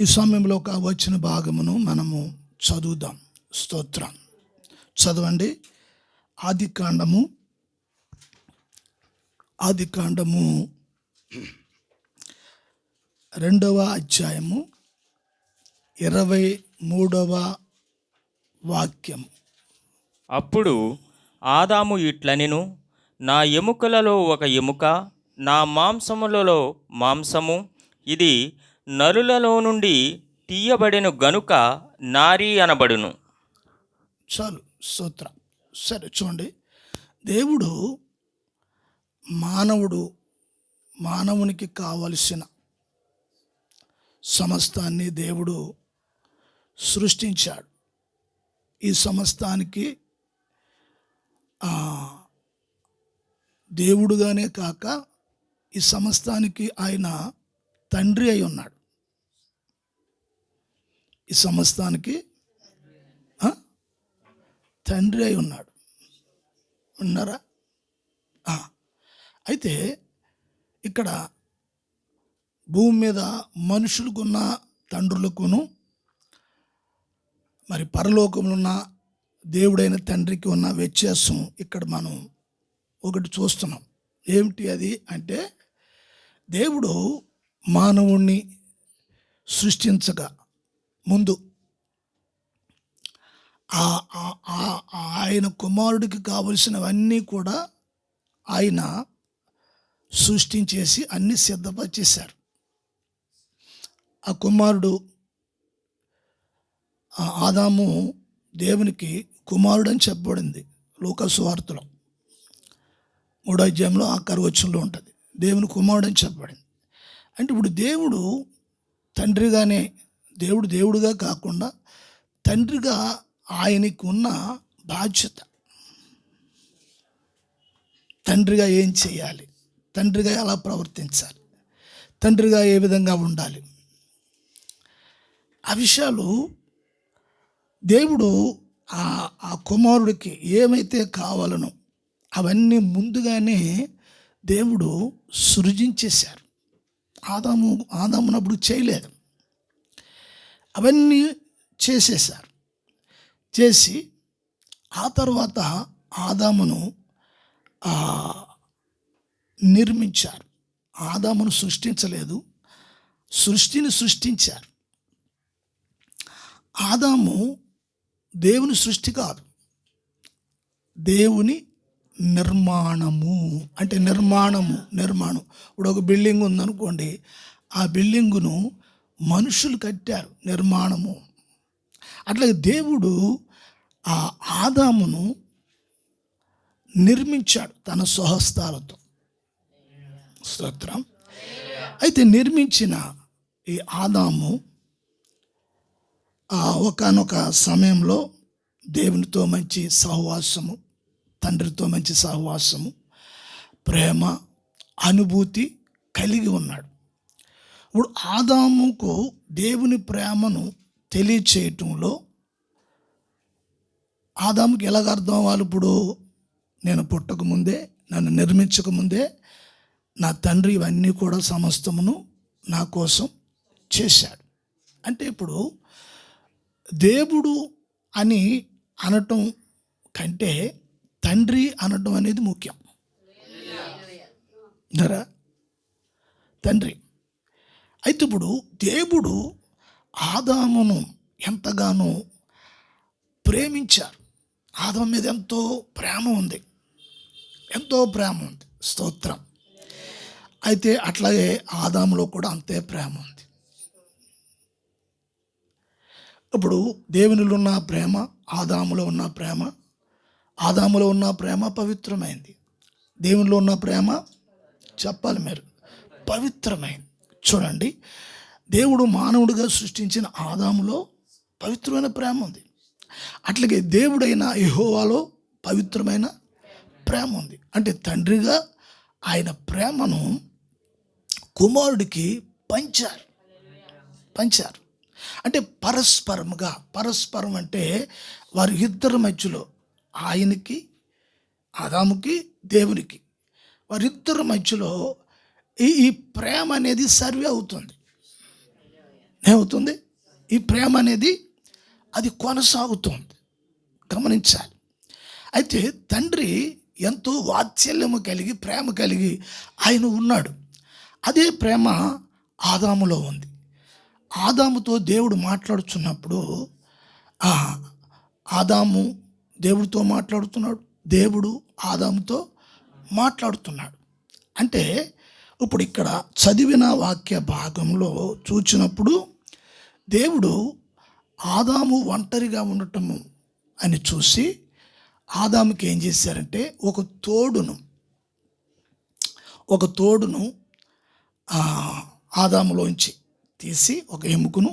ఈ సమయంలో ఒక వచ్చిన భాగమును మనము చదువుదాం. స్తోత్రం. చదవండి. ఆదికాండము 2వ అధ్యాయము 23వ వాక్యం. అప్పుడు ఆదాము ఇట్లనెను, నా ఎముకలలో ఒక ఎముక, నా మాంసములలో మాంసము, ఇది నరులలో నుండి తీయబడెను గనుక నారీ అనబడును. చాలు. స్తోత్రం. సరే చూడండి, దేవుడు మానవునికి కావలసిన సమస్తాన్ని దేవుడు సృష్టించాడు. ఈ సమస్తానికి దేవుడుగానే కాక ఈ సమస్తానికి ఆయన తండ్రి అయి ఉన్నాడు. ఈ సమస్తానికి తండ్రి అయి ఉన్నాడు. ఉన్నారా? అయితే ఇక్కడ భూమి మీద మనుషులకున్న తండ్రులకును మరి పరలోకంలో ఉన్న దేవుడైన తండ్రికి ఉన్న వ్యత్యాసం ఇక్కడ మనం ఒకటి చూస్తున్నాం. ఏమిటి అది అంటే, దేవుడు మానవుణ్ణి సృష్టించగా ముందు ఆయన కుమారుడికి కావలసినవన్నీ కూడా ఆయన సృష్టించేసి అన్ని సిద్ధపరిచేశారు. ఆ కుమారుడు ఆదాము దేవునికి కుమారుడు అని చెప్పబడింది లూకా సువార్తలో 3వ అధ్యాయంలో 6వ వచనంలో ఉంటుంది. దేవుని కుమారుడు అని చెప్పబడింది. అంటే ఇప్పుడు దేవుడు తండ్రిగానే, దేవుడుగా కాకుండా తండ్రిగా ఆయనకు ఉన్న బాధ్యత, తండ్రిగా ఏం చేయాలి, తండ్రిగా ఎలా ప్రవర్తించాలి, తండ్రిగా ఏ విధంగా ఉండాలి, ఆ విషయాలు దేవుడు ఆ కుమారుడికి ఏమైతే కావాలనో అవన్నీ దేవుడు సృజించేశారు. ఆదామునప్పుడు చేయలేదు, అవన్నీ చేసేశారు. చేసి ఆ తర్వాత ఆదామును నిర్మించారు. ఆదామును సృష్టించలేదు, సృష్టిని సృష్టించారు. ఆదాము దేవుని సృష్టి కాదు, దేవుని నిర్మాణము. అంటే నిర్మాణం. ఇప్పుడు ఒక బిల్డింగ్ ఉందనుకోండి, ఆ బిల్డింగును మనుషులు కట్టారు, నిర్మాణము. అట్లాగే దేవుడు ఆ ఆదామును నిర్మించాడు తన స్వహస్తాలతో. స్తోత్రం. అయితే నిర్మించిన ఈ ఆదాము ఒకానొక సమయంలో దేవునితో మంచి సహవాసము, తండ్రితో మంచి సహవాసము, ప్రేమ, అనుభూతి కలిగి ఉన్నాడు. ఇప్పుడు ఆదాముకు దేవుని ప్రేమను తెలియచేయటంలో ఆదాముకి ఎలాగ అర్థం అవ్వాలి? ఇప్పుడు నేను పుట్టకముందే, నన్ను నిర్మించకముందే నా తండ్రి ఇవన్నీ కూడా సమస్తమును నా కోసం చేశాడు. అంటే ఇప్పుడు దేవుడు అని అనటం కంటే తండ్రి అనటం అనేది ముఖ్యం. తండ్రి. అయితే ఇప్పుడు దేవుడు ఆదామును ఎంతగానో ప్రేమించారు. ఆదాము మీద ఎంతో ప్రేమ ఉంది. స్తోత్రం. అయితే అట్లాగే ఆదాములో కూడా అంతే ప్రేమ ఉంది. ఇప్పుడు దేవునిలో ఉన్న ప్రేమ, ఆదాములో ఉన్న ప్రేమ పవిత్రమైంది. దేవునిలో ఉన్న ప్రేమ చెప్పాలి మీరు, పవిత్రమైంది. చూడండి, దేవుడు మానవుడిగా సృష్టించిన ఆదాములో పవిత్రమైన ప్రేమ ఉంది. అట్లాగే దేవుడైన యెహోవాలో పవిత్రమైన ప్రేమ ఉంది. అంటే తండ్రిగా ఆయన ప్రేమను కుమారుడికి పంచారు. అంటే పరస్పరం అంటే వారి ఇద్దరి మధ్యలో, ఆయనకి, ఆదాముకి, దేవునికి, వారిద్దరి మధ్యలో ఈ ప్రేమ అనేది సర్వే అవుతుంది. ఏమవుతుంది? ఈ ప్రేమ అనేది అది కొనసాగుతుంది. గమనించాలి. అయితే తండ్రి ఎంతో వాత్సల్యము కలిగి, ప్రేమ కలిగి ఆయన ఉన్నాడు. అదే ప్రేమ ఆదాములో ఉంది. ఆదాముతో దేవుడు మాట్లాడుతున్నప్పుడు ఆదాము దేవుడితో మాట్లాడుతున్నాడు, దేవుడు ఆదాముతో మాట్లాడుతున్నాడు. అంటే ఇప్పుడు ఇక్కడ చదివిన వాక్య భాగంలో చూచినప్పుడు దేవుడు ఆదాము ఒంటరిగా ఉండటము అని చూసి ఆదాముకి ఏం చేశారంటే ఒక తోడును ఆదాములోంచి తీసి, ఒక ఎముకను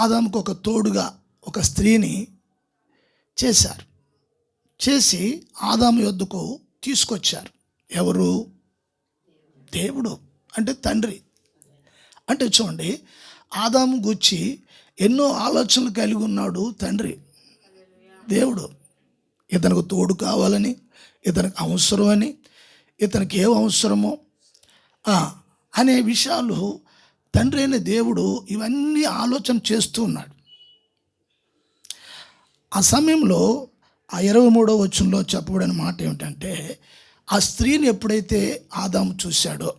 ఆదాముకు ఒక తోడుగా ఒక స్త్రీని చేశారు. చేసి ఆదాము యొద్దకు తీసుకొచ్చారు. ఎవరు? దేవుడు, అంటే తండ్రి. అంటే చూడండి, ఆదాము గురించి ఎన్నో ఆలోచనలు కలిగి ఉన్నాడు తండ్రి. దేవుడు ఇతనికి తోడు కావాలని, ఇతనికి అవసరం అని, ఇతనికి ఏం అవసరమో అనే విషయాలు తండ్రి అయిన దేవుడు ఇవన్నీ ఆలోచన చేస్తూ ఉన్నాడు. ఆ సమయంలో ఆ 23వ వచనంలో చెప్పబడిన మాట ఏమిటంటే, ఆ స్త్రీని ఎప్పుడైతే ఆదాము చూశాడో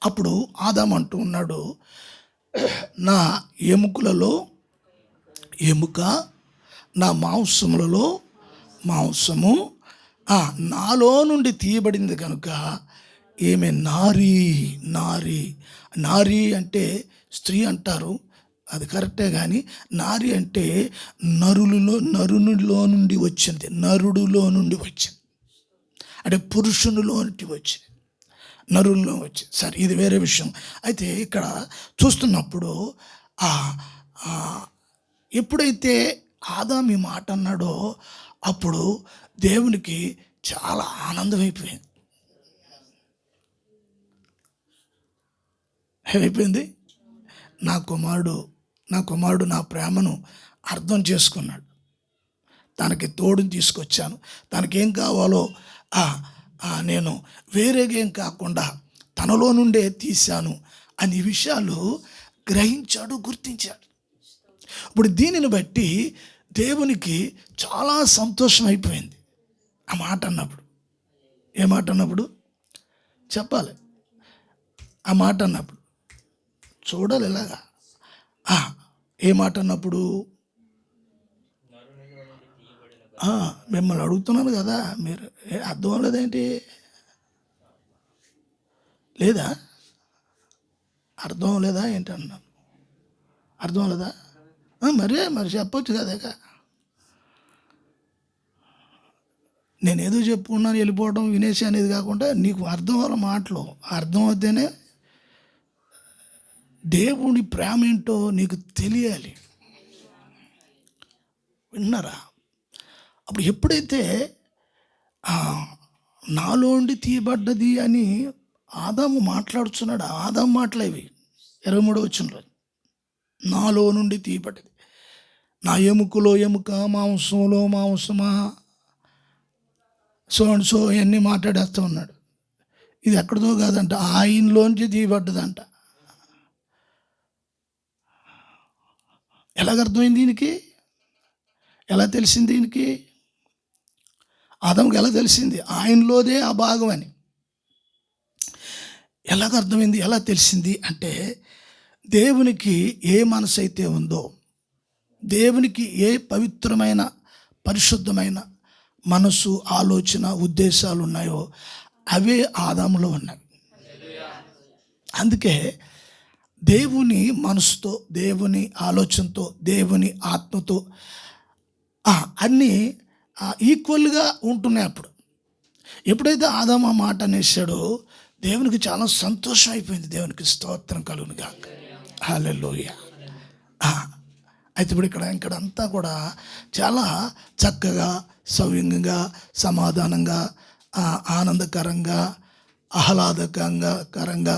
అప్పుడు ఆదాము అంటూ ఉన్నాడు, నా ఎముకలలో ఎముక, నా మాంసములలో మాంసము నాలో నుండి తీయబడింది కనుక ఈమె నారీ అంటే స్త్రీ అంటారు, అది కరెక్టే. కానీ నారి అంటే నరునిలో నుండి వచ్చింది, నరుడులో నుండి వచ్చింది, అంటే పురుషునిలో నుండి వచ్చింది, నరుల్లో వచ్చింది. సరే, ఇది వేరే విషయం. అయితే ఇక్కడ చూస్తున్నప్పుడు ఎప్పుడైతే ఆదాము ఈ మాట అన్నాడో అప్పుడు దేవునికి చాలా ఆనందమైపోయింది. ఏమైపోయింది? నా కుమారుడు నా ప్రేమను అర్థం చేసుకున్నాడు. తనకి తోడుని తీసుకొచ్చాను, తనకేం కావాలో నేను వేరేగా ఏం కాకుండా తనలో నుండే తీశాను అనే విషయాలు గ్రహించాడు, గుర్తించాడు. ఇప్పుడు దీనిని బట్టి దేవునికి చాలా సంతోషం అయిపోయింది. ఆ మాట అన్నప్పుడు, ఏ మాట అన్నప్పుడు చెప్పాలి, ఆ మాట అన్నప్పుడు చూడాలి ఇలాగా. ఏ మాట అన్నప్పుడు మిమ్మల్ని అడుగుతున్నాను కదా, మీరు అర్థం లేదేంటి? లేదా అర్థం లేదా ఏంటి అన్నాను? అర్థం లేదా? మరి చెప్పొచ్చు కదా. నేనేదో చెప్పుకున్నాను వెళ్ళిపోవడం వినేసి అనేది కాకుండా నీకు అర్థం అవ్వాలి మాటలు. అర్థం అవుతేనే దేవుని ప్రేమ ఏంటో నీకు తెలియాలి. విన్నారా? అప్పుడు ఎప్పుడైతే నాలోండి తీయబడ్డది అని ఆదాము మాట్లాడుతున్నాడు, ఆదాము మాటలేవి 23వ వచనంలో, నాలో నుండి తీయబడ్డది, నా ఎముకలో ఎముక, మాంసంలో మాంసమా, సో ఇవన్నీ మాట్లాడేస్తూ ఉన్నాడు. ఇది ఎక్కడిదో కాదంట, ఆయనలోంచి తీయబడ్డదంట. ఎలాగర్థమైంది దీనికి? ఎలా తెలిసింది దీనికి? ఆదాముకి ఎలా తెలిసింది ఆయనలోదే ఆ భాగం అని? ఎలాగ అర్థమైంది, ఎలా తెలిసింది అంటే, దేవునికి ఏ మనసు అయితే ఉందో, దేవునికి ఏ పవిత్రమైన పరిశుద్ధమైన మనసు, ఆలోచన, ఉద్దేశాలు ఉన్నాయో అవే ఆదాములో ఉన్నాయి. అందుకే దేవుని మనసుతో, దేవుని ఆలోచనతో, దేవుని ఆత్మతో అన్నీ ఈక్వల్గా ఉంటున్నాయి. అప్పుడు ఎప్పుడైతే ఆదాము ఆ మాట అనేసాడో దేవునికి చాలా సంతోషం అయిపోయింది. దేవునికి స్తోత్రం కలుగును గాక. హల్లెలూయా. అయితే ఇప్పుడు ఇక్కడ అంతా కూడా చాలా చక్కగా, సౌమ్యంగా, సమాధానంగా, ఆనందకరంగా, ఆహ్లాదకరంగా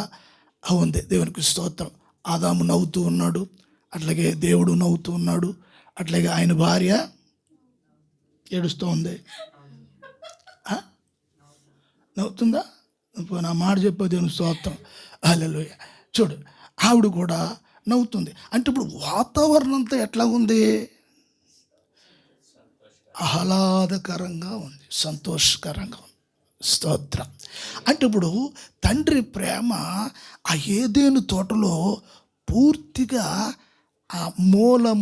ఉంది. దేవునికి స్తోత్రం. ఆదాము నవ్వుతూ ఉన్నాడు, అట్లాగే దేవుడు నవ్వుతూ ఉన్నాడు, అట్లాగే ఆయన భార్య ఏడుస్తూ ఉంది. నవ్వుతుందా? నా మాట చెప్పే దేవుని స్తోత్రం. హల్లెలూయా. చూడు, ఆవిడ కూడా నవ్వుతుంది. అంటే ఇప్పుడు వాతావరణం అంతా ఎట్లా ఉంది? ఆహ్లాదకరంగా ఉంది, సంతోషకరంగా ఉంది. స్తోత్రం. అంటే ఇప్పుడు తండ్రి ప్రేమ ఆ ఏదేను తోటలో పూర్తిగా ఆ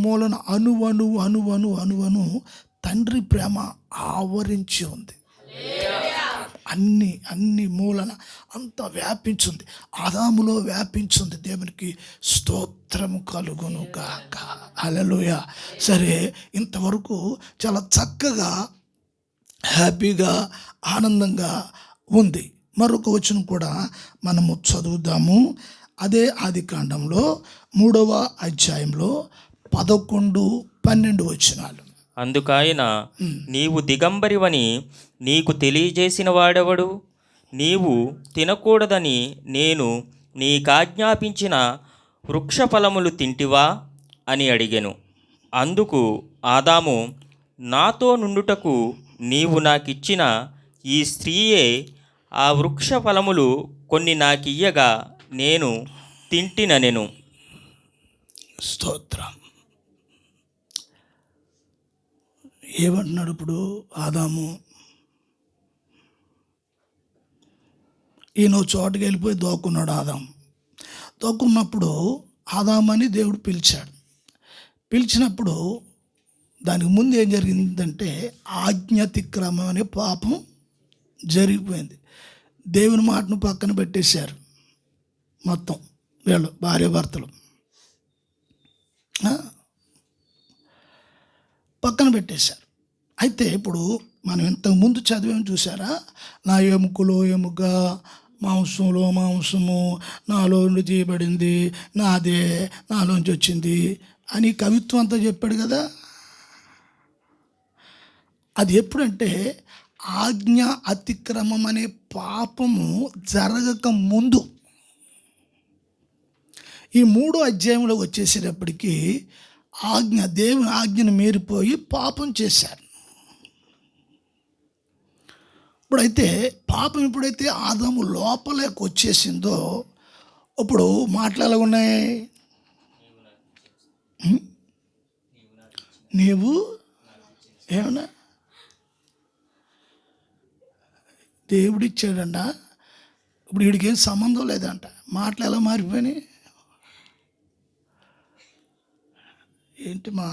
మూలను అణువను తండ్రి ప్రేమ ఆవరించి ఉంది. అన్ని మూలన అంతా వ్యాపించింది, ఆదాములో వ్యాపించింది. దేవునికి స్తోత్రము కలుగును గాక. హల్లెలూయా. సరే, ఇంతవరకు చాలా చక్కగా హ్యాపీగా ఆనందంగా ఉంది. మరొక వచనం కూడా మనము చదువుదాము. అదే ఆదికాండంలో 3వ అధ్యాయంలో 11, 12 వచనాలు. అందుకాయన, నీవు దిగంబరివని నీకు తెలియజేసిన వాడెవడు? నీవు తినకూడదని నేను నీకాజ్ఞాపించిన వృక్షఫలములు తింటివా అని అడిగెను. అందుకు ఆదాము, నాతో నుండుటకు నీవు నాకిచ్చిన ఈ స్త్రీయే ఆ వృక్ష ఫలములు కొన్ని నాకియ్యగా నేను తింటిననెను. స్తోత్రం. ఏమంటున్నాడు ఇప్పుడు ఆదాము? ఈయన చోటుకి వెళ్ళిపోయి దోక్కున్నాడు ఆదాము. దోక్కున్నప్పుడు ఆదామని దేవుడు పిలిచాడు. పిలిచినప్పుడు దానికి ముందు ఏం జరిగిందంటే ఆజ్ఞాతిక్రమం అనే పాపం జరిగిపోయింది. దేవుని మాటను పక్కన పెట్టేశారు మొత్తం వీళ్ళు భార్యాభర్తలు. పక్కన పెట్టేశారు. అయితే ఇప్పుడు మనం ఇంతకుముందు చదివాము చూసారా? నా ఎముకలో ఎముక, మాంసంలో మాంసము, నాలో నుండి తీయబడింది, నాదే నాలోంచి వచ్చింది అని కవిత్వం అంతా చెప్పాడు కదా. అది ఎప్పుడంటే ఆజ్ఞ అతిక్రమం అనే పాపము జరగక ముందు. ఈ 3వ అధ్యాయంలో వచ్చేసేటప్పటికి దేవుని ఆజ్ఞను మీరిపోయి పాపం చేశారు. ఇప్పుడైతే పాపం ఎప్పుడైతే ఆదాము లోపలేకి వచ్చేసిందో ఇప్పుడు మాటలు ఎలా ఉన్నాయి? నీవు ఏమన్నా దేవుడిచ్చాడంట. ఇప్పుడు వీడికి ఏం సంబంధం లేదంట. మాటలు ఎలా మారిపోయినాయి? ఏంటి మా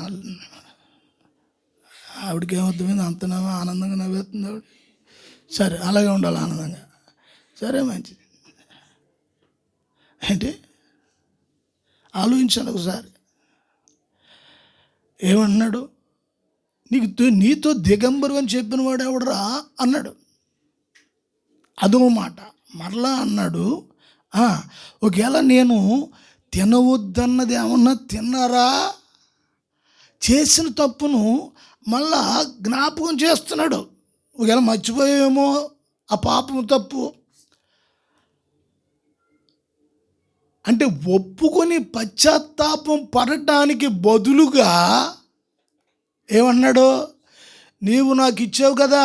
ఆవిడకి ఏమర్థమైంది? అంత ఆనందంగా నవ్వుతుంది ఆవిడ. సరే, అలాగే ఉండాలి ఆనందంగా. సరే, మంచిది. ఏంటి ఆలోచించాను ఒకసారి. ఏమంటున్నాడు? నీతో దిగంబరు అని చెప్పిన వాడు ఎవడరా అన్నాడు. అదో మాట. మరలా అన్నాడు, ఒకవేళ నేను తినవద్దన్నది ఏమన్నా తిన్నారా? చేసిన తప్పును మళ్ళా జ్ఞాపకం చేస్తున్నాడు. ఒకవేళ మర్చిపోయేమో ఆ పాపము తప్పు అంటే ఒప్పుకొని పశ్చాత్తాపం పడటానికి బదులుగా ఏమన్నాడు? నీవు నాకు ఇచ్చావు కదా,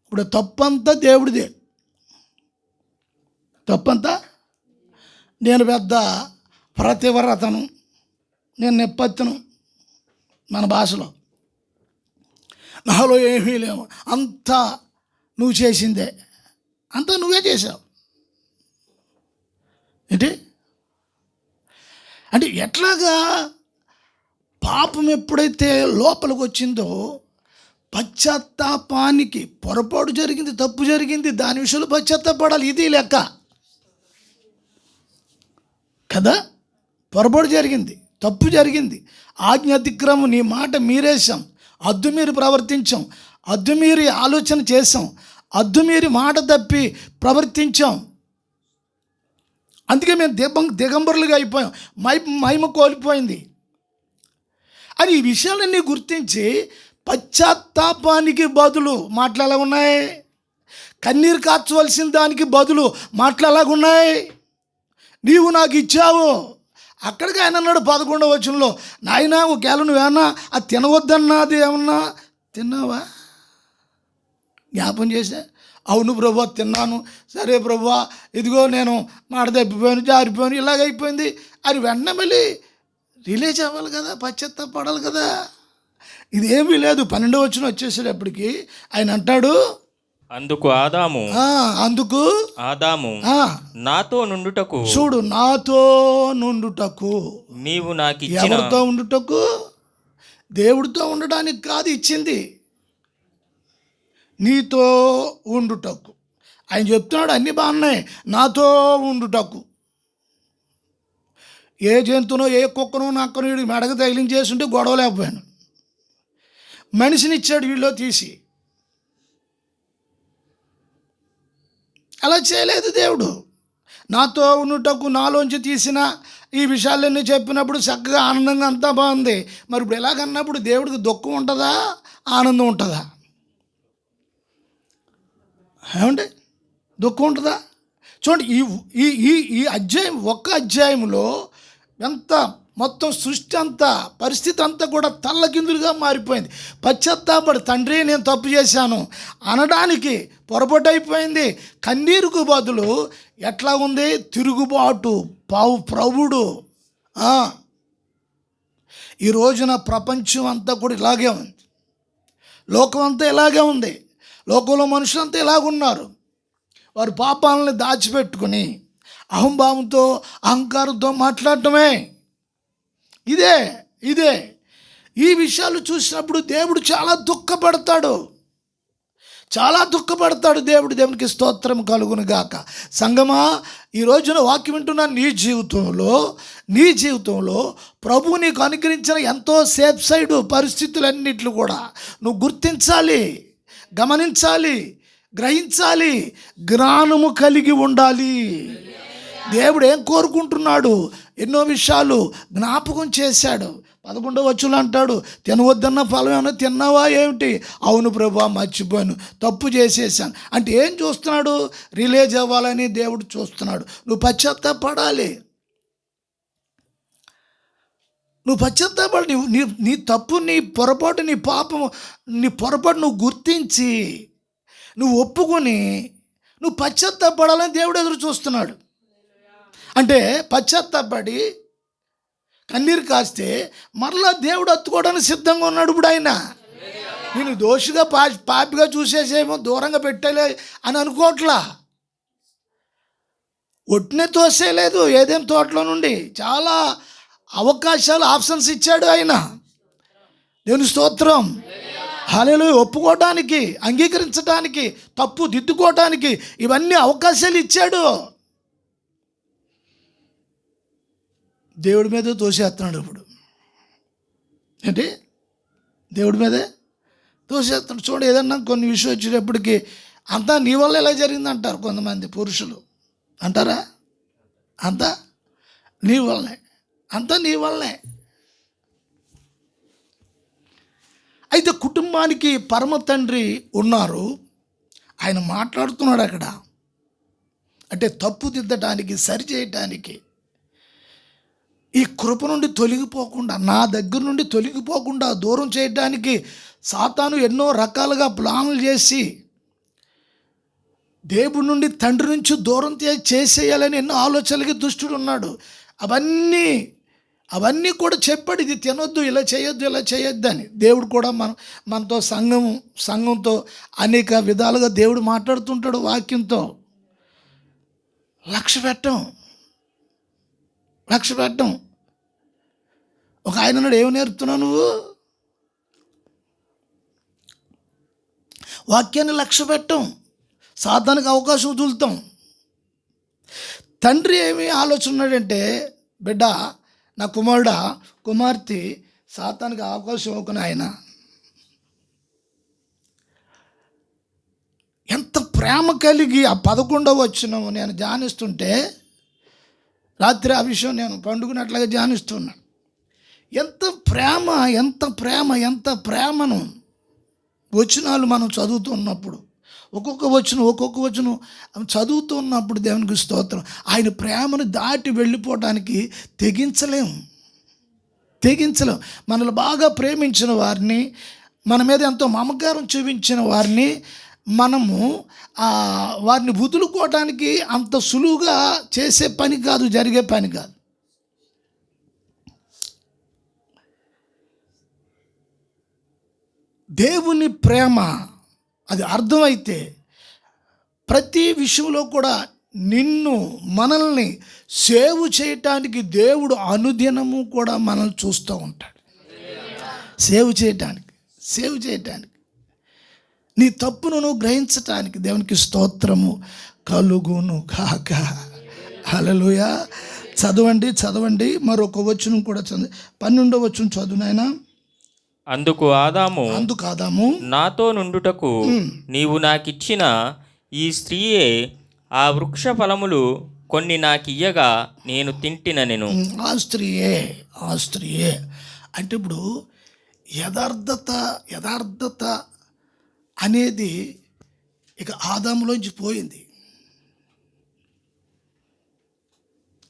ఇప్పుడు తప్పంతా దేవుడిదే. తప్పంతా నేను పెద్ద ప్రతివ్రతను, నేను నెప్పత్తును, మన భాషలో నాలో ఏమీ లేవు, అంతా నువ్వు చేసిందే, అంతా నువ్వే చేసావు. ఏంటి అంటే ఎట్లాగా? పాపం ఎప్పుడైతే లోపలికి వచ్చిందో పశ్చాత్తాపానికి, పొరపాటు జరిగింది, తప్పు జరిగింది, దాని విషయంలో పశ్చాత్తాపడాలి. ఇది లెక్క కదా. పొరపాటు జరిగింది, తప్పు జరిగింది, ఆజ్ఞ అతిక్రమం, నీ మాట మీరేసాం, అద్దుమీరి ప్రవర్తించాం, అద్దుమీరి ఆలోచన చేసాం, అద్దుమీరి మాట తప్పి ప్రవర్తించాం. అందుకే మేము దిగంబరులుగా అయిపోయాం, మహిమ కోల్పోయింది అని ఈ విషయాలన్నీ గుర్తించి పశ్చాత్తాపానికి బదులు మాటలు ఎలా ఉన్నాయి? కన్నీరు కార్చవలసిన దానికి బదులు మాటలు ఎలాగున్నాయి? నీవు నాకు ఇచ్చావు. అక్కడికి ఆయన అన్నాడు 11వ వచనంలో, నాయనా ఒకవేళ నువ్వేమన్నా అది తినవద్దన్నది ఏమన్నా తిన్నావా? జ్ఞాపం చేశా. అవును ప్రభువా తిన్నాను, సరే ప్రభువా ఇదిగో నేను మాట తప్పిపోయాను, జారిపోయాను, ఇలాగైపోయింది అని వెంటనే మళ్ళీ రిలీజ్ అవ్వాలి కదా, పశ్చాత్తాపడాలి కదా. ఇదేమీ లేదు. 12వ వచనం వచ్చేసేటప్పటికి ఆయన అంటాడు, అందుకు ఆదాము నాతో నుండుటకు, చూడు, నాతో నుండుటకు, నీవు నాకు ఇచ్చిన, ఎవరితో ఉండుటకు? దేవుడితో ఉండడానికి కాదు ఇచ్చింది, నీతో ఉండుటకు. ఆయన చెప్తున్నాడు అన్నీ బాగున్నాయి, నాతో ఉండుటకు. ఏ జంతువునో ఏ కుక్కనో నక్కనో వీడికి మెడకు తగిలించేస్తుంటే గొడవ లేకపోయాను. మనిషిని ఇచ్చాడు వీళ్ళో తీసి. అలా చేయలేదు దేవుడు. నాతో ఉండుటకు నాలోంచి తీసిన ఈ విషయాలన్నీ చెప్పినప్పుడు చక్కగా ఆనందంగా అంతా బాగుంది. మరి ఇప్పుడు ఎలాగన్నప్పుడు దేవుడికి దుఃఖం ఉంటుందా, ఆనందం ఉంటుందా? ఏమంటే దుఃఖం ఉంటుందా? చూడండి, ఈ ఈ ఈ అధ్యాయం, ఒక్క అధ్యాయంలో ఎంత మొత్తం సృష్టి అంతా, పరిస్థితి అంతా కూడా తల్లకిందులుగా మారిపోయింది. పశ్చాత్తాపడి తండ్రి నేను తప్పు చేశాను అనడానికి పొరపాటు అయిపోయింది. కన్నీరుకు బదులు ఎట్లా ఉంది? తిరుగుబాటు, ప్రభుడు. ఈ రోజున ప్రపంచం అంతా కూడా ఇలాగే ఉంది, లోకం అంతా ఇలాగే ఉంది. లోకంలో మనుషులంతా ఇలాగున్నారు. వారు పాపాలని దాచిపెట్టుకుని అహంభావంతో అహంకారంతో మాట్లాడటమే. ఇదే ఈ విషయాలు చూసినప్పుడు దేవుడు చాలా దుఃఖపడతాడు. దేవునికి స్తోత్రం కలుగును గాక. సంగమా, ఈ రోజున వాక్యం వింటున్న నీ జీవితంలో ప్రభు నీకు అనుగ్రహించిన ఎంతో సేఫ్ సైడ్ పరిస్థితులన్నిట్లు కూడా నువ్వు గుర్తించాలి, గమనించాలి, గ్రహించాలి, జ్ఞానము కలిగి ఉండాలి. దేవుడు ఏం కోరుకుంటున్నాడు? ఎన్నో విషయాలు జ్ఞాపకం చేశాడు. 11వ వచనంలో అంటాడు, తినవద్దన్న ఫలం ఏమైనా తిన్నావా ఏమిటి? అవును ప్రభువా, మర్చిపోయాను, తప్పు చేసేసాను. అంటే ఏం చూస్తున్నాడు? రిలీజ్ అవ్వాలని దేవుడు చూస్తున్నాడు. నువ్వు పశ్చాత్తాపడాలి, నీ తప్పు, నీ పొరపాటు, నీ పాపము, నీ పొరపాటు నువ్వు గుర్తించి నువ్వు ఒప్పుకొని నువ్వు పశ్చాత్తాపడాలని దేవుడు ఎదురు చూస్తున్నాడు. అంటే పశ్చాత్తాపడి కన్నీరు కాస్తే మరలా దేవుడు హత్తుకోవడానికి సిద్ధంగా ఉన్నాడు. ఇప్పుడు ఆయన నేను దోషిగా పాపిగా చూసేసేమో దూరంగా పెట్టలే అని అనుకోవట్లా. ఒట్టినే తోసేయలేదు. ఏదేం తోటలో నుండి చాలా అవకాశాలు, ఆప్షన్స్ ఇచ్చాడు ఆయన. దేవుని స్తోత్రం. హల్లెలూయా. ఒప్పుకోవడానికి, అంగీకరించడానికి, తప్పు దిద్దుకోవడానికి ఇవన్నీ అవకాశాలు ఇచ్చాడు. దేవుడి మీదే తోసేస్తున్నాడు ఇప్పుడు. ఏంటి? దేవుడి మీదే తోసేస్తున్నాడు. చూడండి, ఏదన్నా కొన్ని విషయం వచ్చేటప్పటికి అంతా నీ వల్ల ఎలా జరిగింది అంటారు కొంతమంది పురుషులు. అంటారా? అంతా నీ వల్లనే, అంతా నీ వల్లనే. అయితే కుటుంబానికి పరమ తండ్రి ఉన్నారు. ఆయన మాట్లాడుతున్నాడు అక్కడ. అంటే తప్పు దిద్దడానికి, సరిచేయటానికి, ఈ కృప నుండి తొలగిపోకుండా, నా దగ్గర నుండి తొలగిపోకుండా దూరం చేయడానికి సాతాను ఎన్నో రకాలుగా ప్లాన్లు చేసి దేవుడి నుండి, తండ్రి నుంచి దూరం చేసేయాలని ఎన్నో ఆలోచనలకి దుష్టుడు ఉన్నాడు. అవన్నీ కూడా చెప్పాడు, ఇది తినొద్దు, ఇలా చేయొద్దు అని. దేవుడు కూడా మనతో సంఘంతో అనేక విధాలుగా దేవుడు మాట్లాడుతుంటాడు వాక్యంతో. లక్ష్య పెట్టం. ఒక ఆయన అన్నాడు, ఏమి నేర్పుతున్నావు నువ్వు? వాక్యాన్ని లక్ష్య పెట్టం, సాతానికి అవకాశం వదులుతాం. తండ్రి ఏమి ఆలోచన ఉన్నాడంటే, బిడ్డ, నా కుమార్తె సాతానికి అవకాశం ఇవ్వకుని ఆయన ఎంత ప్రేమ కలిగి ఆ 11వ వచనం నేను ధ్యానిస్తుంటే, రాత్రి ఆ విషయం నేను పండుకున్నట్లుగా ధ్యానిస్తున్నాను. ఎంత ప్రేమను వచనాలు మనం చదువుతున్నప్పుడు, ఒక్కొక్క వచనం చదువుతున్నప్పుడు దేవునికి స్తోత్రం, ఆయన ప్రేమను దాటి వెళ్ళిపోవడానికి తెగించలేం. మనల్ని బాగా ప్రేమించిన వారిని, మన మీద ఎంతో మమకారం చూపించిన వారిని మనము వారిని వదులుకోవడానికి అంత సులువుగా చేసే పని కాదు, జరిగే పని కాదు. దేవుని ప్రేమ అది అర్థమైతే ప్రతి విషయంలో కూడా మనల్ని సేవ్ చేయటానికి దేవుడు అనుదినము కూడా మనల్ని చూస్తూ ఉంటాడు. సేవ్ చేయటానికి నీ తప్పును నువ్వు గ్రహించటానికి. దేవునికి స్తోత్రము కలుగును కాక. హల్లెలూయా. చదవండి మరొక వచనం కూడా చదువు. 12వ వచనం చదువు నాయనా. అందుకు ఆదాము నాతో నుండుటకు నీవు నాకిచ్చిన ఈ స్త్రీయే ఆ వృక్ష ఫలములు కొన్ని నాకియ్యగా నేను తింటినెను. ఆ స్త్రీయే అంటే ఇప్పుడు యథార్థత అనేది ఇక ఆదాములోంచి పోయింది.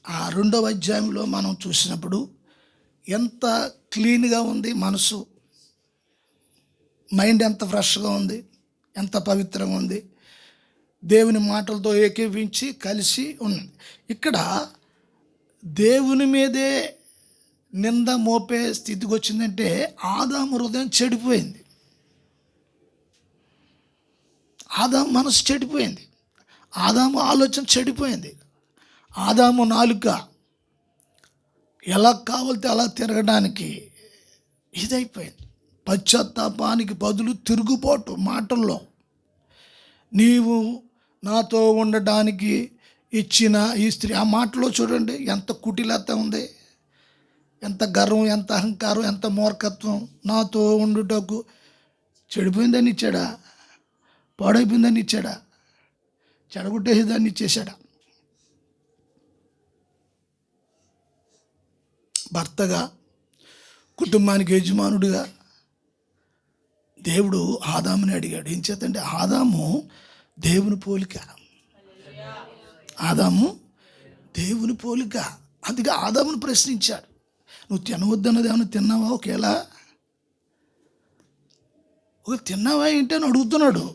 ఆ 2వ అధ్యాయంలో మనం చూసినప్పుడు ఎంత క్లీన్గా ఉంది మనసు, మైండ్ ఎంత ఫ్రెష్గా ఉంది, ఎంత పవిత్రంగా ఉంది, దేవుని మాటలతో ఏకీవించి కలిసి ఉన్నది. ఇక్కడ దేవుని మీదే నింద మోపే స్థితికి వచ్చిందంటే ఆదాము హృదయం చెడిపోయింది, ఆదాము మనసు చెడిపోయింది, ఆదాము ఆలోచన చెడిపోయింది, ఆదాము నాలుక ఎలా కావాలితే అలా తిరగడానికి ఇదైపోయింది. పశ్చాత్తాపానికి బదులు తిరుగుబాటు మాటల్లో. నీవు నాతో ఉండడానికి ఇచ్చిన ఈ స్త్రీ, ఆ మాటలో చూడండి ఎంత కుటిలత ఉంది, ఎంత గర్వం, ఎంత అహంకారం, ఎంత మూర్ఖత్వం. నాతో ఉండుటకు చెడిపోయిందని ఇచ్చాడా, పాడైపోయిందని ఇచ్చాడా, చెడగొట్టేదాన్ని ఇచ్చేశాడా? భర్తగా, కుటుంబానికి యజమానుడిగా దేవుడు ఆదాముని అడిగాడు. ఏం చేతంటే ఆదాము దేవుని పోలిక, అందుకే ఆదామును ప్రశ్నించాడు. నువ్వు తినవద్దన్నది ఏమైనా తిన్నావా? ఒకేలా తిన్నావా ఏంటి అని అడుగుతున్నాడు.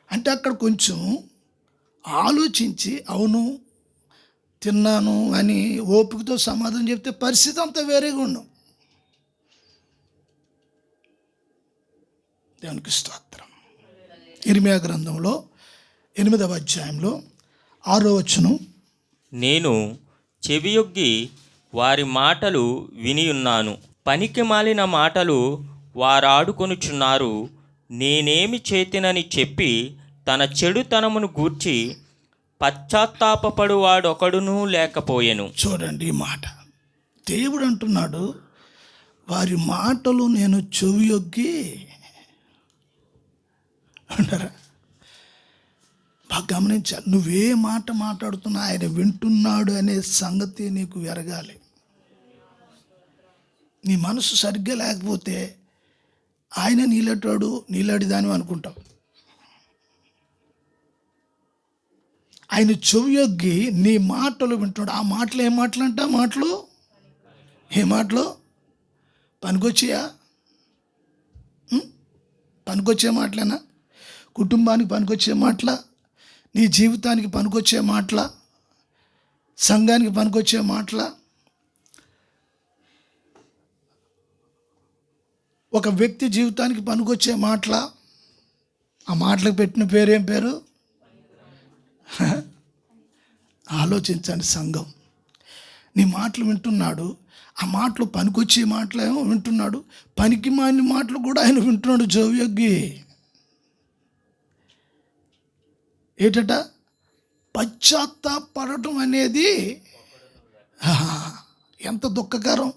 అంటే అక్కడ కొంచెం ఆలోచించి అవును తిన్నాను అని ఓపికతో సమాధానం చెప్తే పరిస్థితి అంతా వేరేగా ఉండు. దేవునికి స్తోత్రం. ఇర్మియా గ్రంథంలో 8వ అధ్యాయంలో 6వ వచనం. నేను చెవియొగ్గి వారి మాటలు వినియున్నాను, పనికి మాలిన మాటలు వారాడుకొనుచున్నారు. నేనేమి చేతినని చెప్పి తన చెడుతనమును గూర్చి పశ్చాత్తాపపడువాడొకడునూ లేకపోయెను. చూడండి ఈ మాట, దేవుడు అంటున్నాడు వారి మాటలు నేను చెవియొగ్గి అంటారా. బాగా గమనించాలి, నువ్వే మాట మాట్లాడుతున్నా ఆయన వింటున్నాడు అనే సంగతి నీకు ఎరగాలి. నీ మనసు సరిగ్గా లేకపోతే ఆయన నీలాటాడు నీలాడిదాని అనుకుంటావు. ఆయన చెవియొగ్గి నీ మాటలు వింటున్నాడు. ఆ మాటలు ఏం మాటలంట? ఏ మాటలు పనికొచ్చాయా? పనికొచ్చే మాటలేనా? కుటుంబానికి పనికొచ్చే మాటల, నీ జీవితానికి పనికొచ్చే మాటల, సంఘానికి పనికొచ్చే మాటల, ఒక వ్యక్తి జీవితానికి పనికొచ్చే మాటల? ఆ మాటలకు పెట్టిన పేరేం పేరు? ఆలోచించండి సంఘం. నీ మాటలు వింటున్నాడు, ఆ మాటలు పనికొచ్చే మాటలేమో వింటున్నాడు, పనికి మాని మాటలు కూడా ఆయన వింటున్నాడు చెవియొగ్గి. ఏంటట? పశ్చాత్తాపడటం అనేది ఎంత దుఃఖకరం.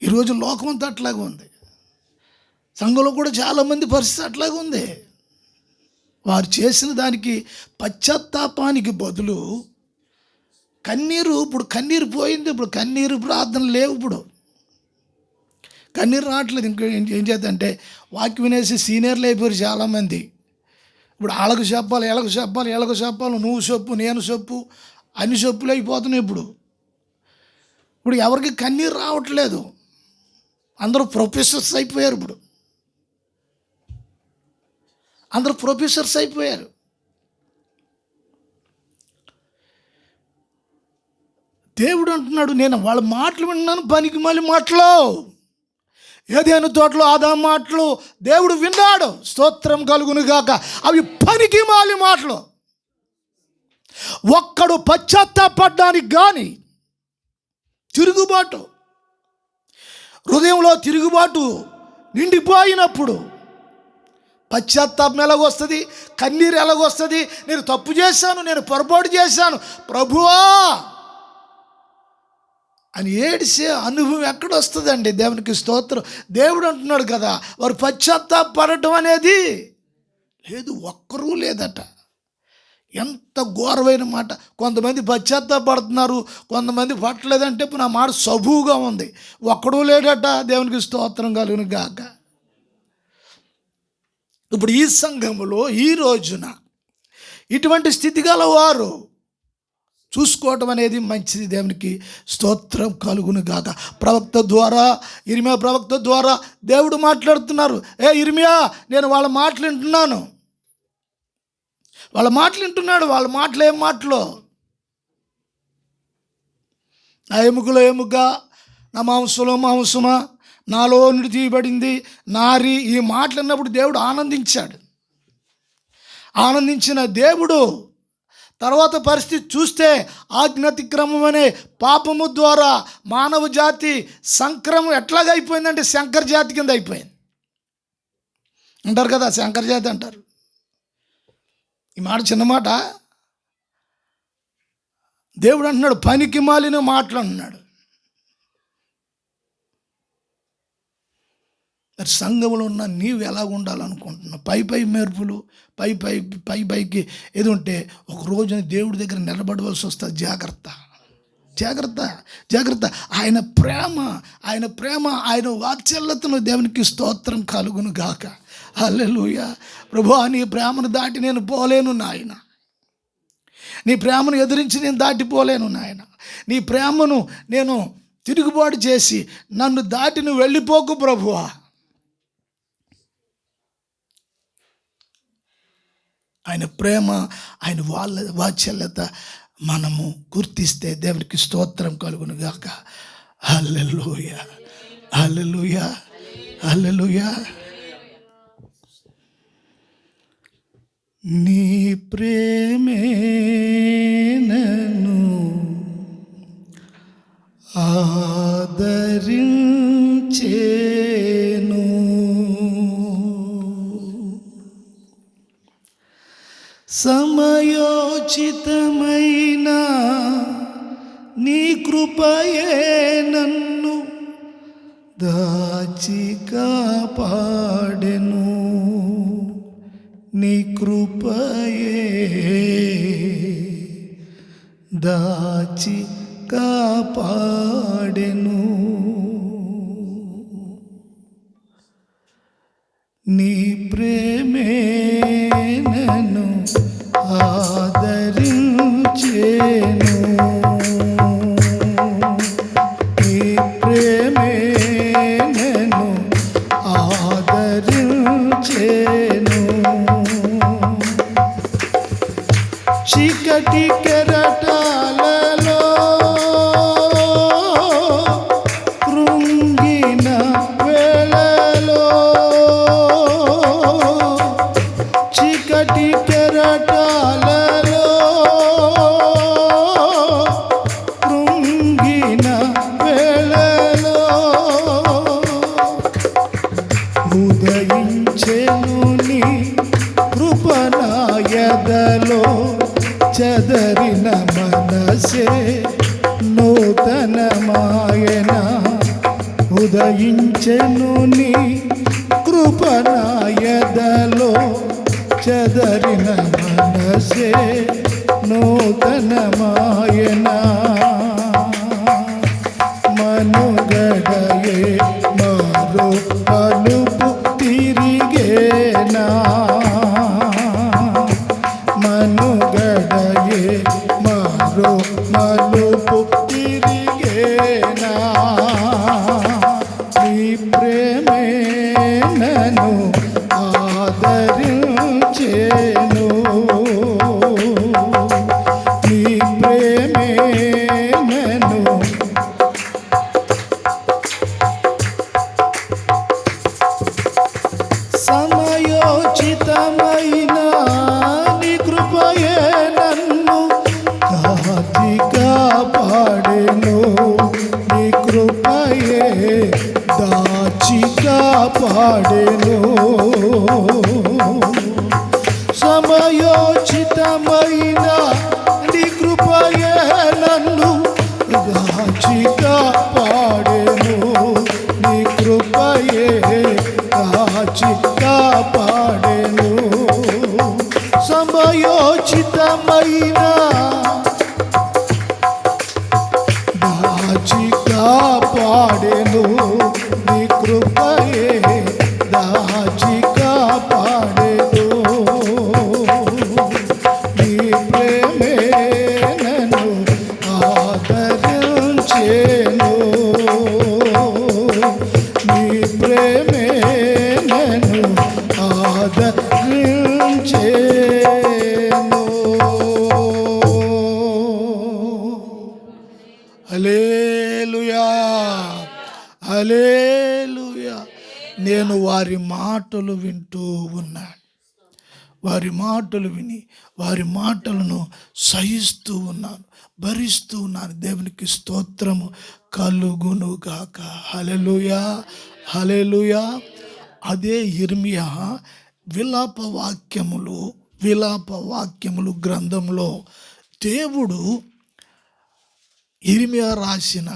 ఈరోజు లోకం అంతా అట్లాగే ఉంది, సంఘంలో కూడా చాలామంది పరిస్థితి అట్లాగే ఉంది. వారు చేసిన దానికి పశ్చాత్తాపానికి బదులు కన్నీరు. ఇప్పుడు కన్నీరు పోయింది, ఇప్పుడు కన్నీరు ప్రార్థన లేవు, ఇప్పుడు కన్నీరు రావట్లేదు. ఇంకా ఏం చేద్దంటే వాక్యం వినేసి సీనియర్లు అయిపోయారు చాలామంది. ఇప్పుడు వాళ్ళకు చెప్పాలి, ఎలాగ చెప్పాలి, నువ్వు చెప్పు నేను చెప్పు అన్ని చెప్పులు అయిపోతున్నాయి. ఇప్పుడు ఎవరికి కన్నీరు రావట్లేదు, అందరూ ప్రొఫెసర్స్ అయిపోయారు. ఇప్పుడు అందరూ ప్రొఫెసర్స్ అయిపోయారు. దేవుడు అంటున్నాడు, నేను వాళ్ళ మాటలు విన్నాను, పనికి మళ్ళీ మాటలు. ఏదైనా తోటలో ఆదాం మాటలు దేవుడు విన్నాడు, స్తోత్రం కలుగును గాక. అవి పనికి మాలి మాటలు. ఒక్కడు పశ్చాత్తాపడ్డానికి కానీ, తిరుగుబాటు, హృదయంలో తిరుగుబాటు నిండిపోయినప్పుడు పశ్చాత్తాపం ఎలాగొస్తుంది, కన్నీరు ఎలాగొస్తుంది? నేను తప్పు చేశాను, నేను పొరపాటు చేశాను ప్రభువా అని ఏడిసే అనుభవం ఎక్కడొస్తుందండి? దేవునికి స్తోత్రం. దేవుడు అంటున్నాడు కదా, వారు పశ్చాత్తాపడటం అనేది లేదు, ఒక్కరూ లేదట. ఎంత ఘోరమైన మాట. కొంతమంది పశ్చాత్తాపడుతున్నారు, కొంతమంది పట్టలేదంటే నా మాట సబూగా ఉంది. ఒక్కడూ లేడట. దేవునికి స్తోత్రం కలుగును గాక. ఇప్పుడు ఈ సంఘములో ఈ రోజున ఇటువంటి స్థితి గల వారు చూసుకోవటం అనేది మంచిది. దేవునికి స్తోత్రం కలుగును గాక. ప్రవక్త ద్వారా, ఇర్మియా ప్రవక్త ద్వారా దేవుడు మాట్లాడుతున్నారు. ఇర్మియా, నేను వాళ్ళ మాటలు వింటున్నాను. వాళ్ళ మాటలు వింటున్నాడు. వాళ్ళ మాటలు ఏం మాటలు? నా ఎముకలో ఎముక, నా మాంసంలో మాంసమా, నాలో నుండి తీయబడింది నారి. ఈ మాటలు అన్నప్పుడు దేవుడు ఆనందించాడు. ఆనందించిన దేవుడు తర్వాత పరిస్థితి చూస్తే ఆజ్ఞాతిక్రమం అనే పాపము ద్వారా మానవ జాతి సంక్రమం ఎట్లాగా అయిపోయిందంటే శంకర జాతి కింద అయిపోయింది అంటారు కదా, శంకర జాతి అంటారు. ఈ మాట చిన్న మాట. దేవుడు అంటున్నాడు, పనికి మాలిన మాటలు అంటున్నాడు. మరి సంఘంలో ఉన్న నీవు ఎలా ఉండాలనుకుంటున్నావు? పై మెరుపులు, పైకి ఏది ఉంటే ఒక రోజున దేవుడి దగ్గర నిలబడవలసి వస్తుంది. జాగ్రత్త, జాగ్రత్త, జాగ్రత్త. ఆయన ప్రేమ, ఆయన వాత్సల్యతను దేవునికి స్తోత్రం కలుగును గాక. హల్లెలూయా. ప్రభువా, నీ ప్రేమను దాటి నేను పోలేను నాయన. నీ ప్రేమను ఎదిరించి నేను దాటిపోలేను నాయన. నీ ప్రేమను నేను తిరుగుబాటు చేసి నన్ను దాటి నువ్వు వెళ్ళిపోకు ప్రభువా. ఆయన ప్రేమ, ఆయన వాత్సల్యత మనము గుర్తిస్తే దేవునికి స్తోత్రం కలుగును గాక. హల్లెలూయా, హల్లెలూయా, హల్లెలూయా. నీ ప్రేమే నన్ను ఆదరించేను, సమయోచితమైన నీ కృపయే నన్ను దాచి కాపాడెను. నీ కృపయే దాచి కాపాడెను. నీ ప్రేమే నన్ను ఆదరించేను, నీ ప్రేమే నన్ను ఆదరించేను. చీకటి కెరటాలలో కృంగిన వేళలో, చీకటి కెరటాలలో కృంగిన వేళలో ఉదయించెను నీ కృపణాయదలో, చెదరిన మనసే నూతనమాయన. ఉదయించెను నీ కృపణాయదలో, చెదరిన మనసే నూతనమాయన. మనుగడయే మరో మలుపు తిరిగేనా, మనుగడయే మరో మలుపు తిరిగేనా. నీ ప్రేమే నన్ను ఆదరించేను, పాడెను నీ కృపయే దాచి కాపాడెను సమయోచితమైన నీ కృపయే నన్ను దాచి కాపాడెను నీ కృపయే దాచి కాపాడెను సమయోచితమైన దాచి కాపాడెను నీ కృపయే దాచి కాపాడెను నీ ప్రేమే నన్ను ఆదరించెను నీ ప్రేమే నన్ను ఆదరించెను. హల్లెలూయా హల్లెలూయా. నేను వారి మాటలు వింటూ ఉన్నాను. వారి మాటలు విని వారి మాటలను సహిస్తూ ఉన్నాను, భరిస్తూ ఉన్నాను. దేవునికి స్తోత్రము కలుగును గాక. హల్లెలూయా హల్లెలూయా. అదే యిర్మీయా విలాప వాక్యములు గ్రంథంలో దేవుడు యిర్మీయా రాసిన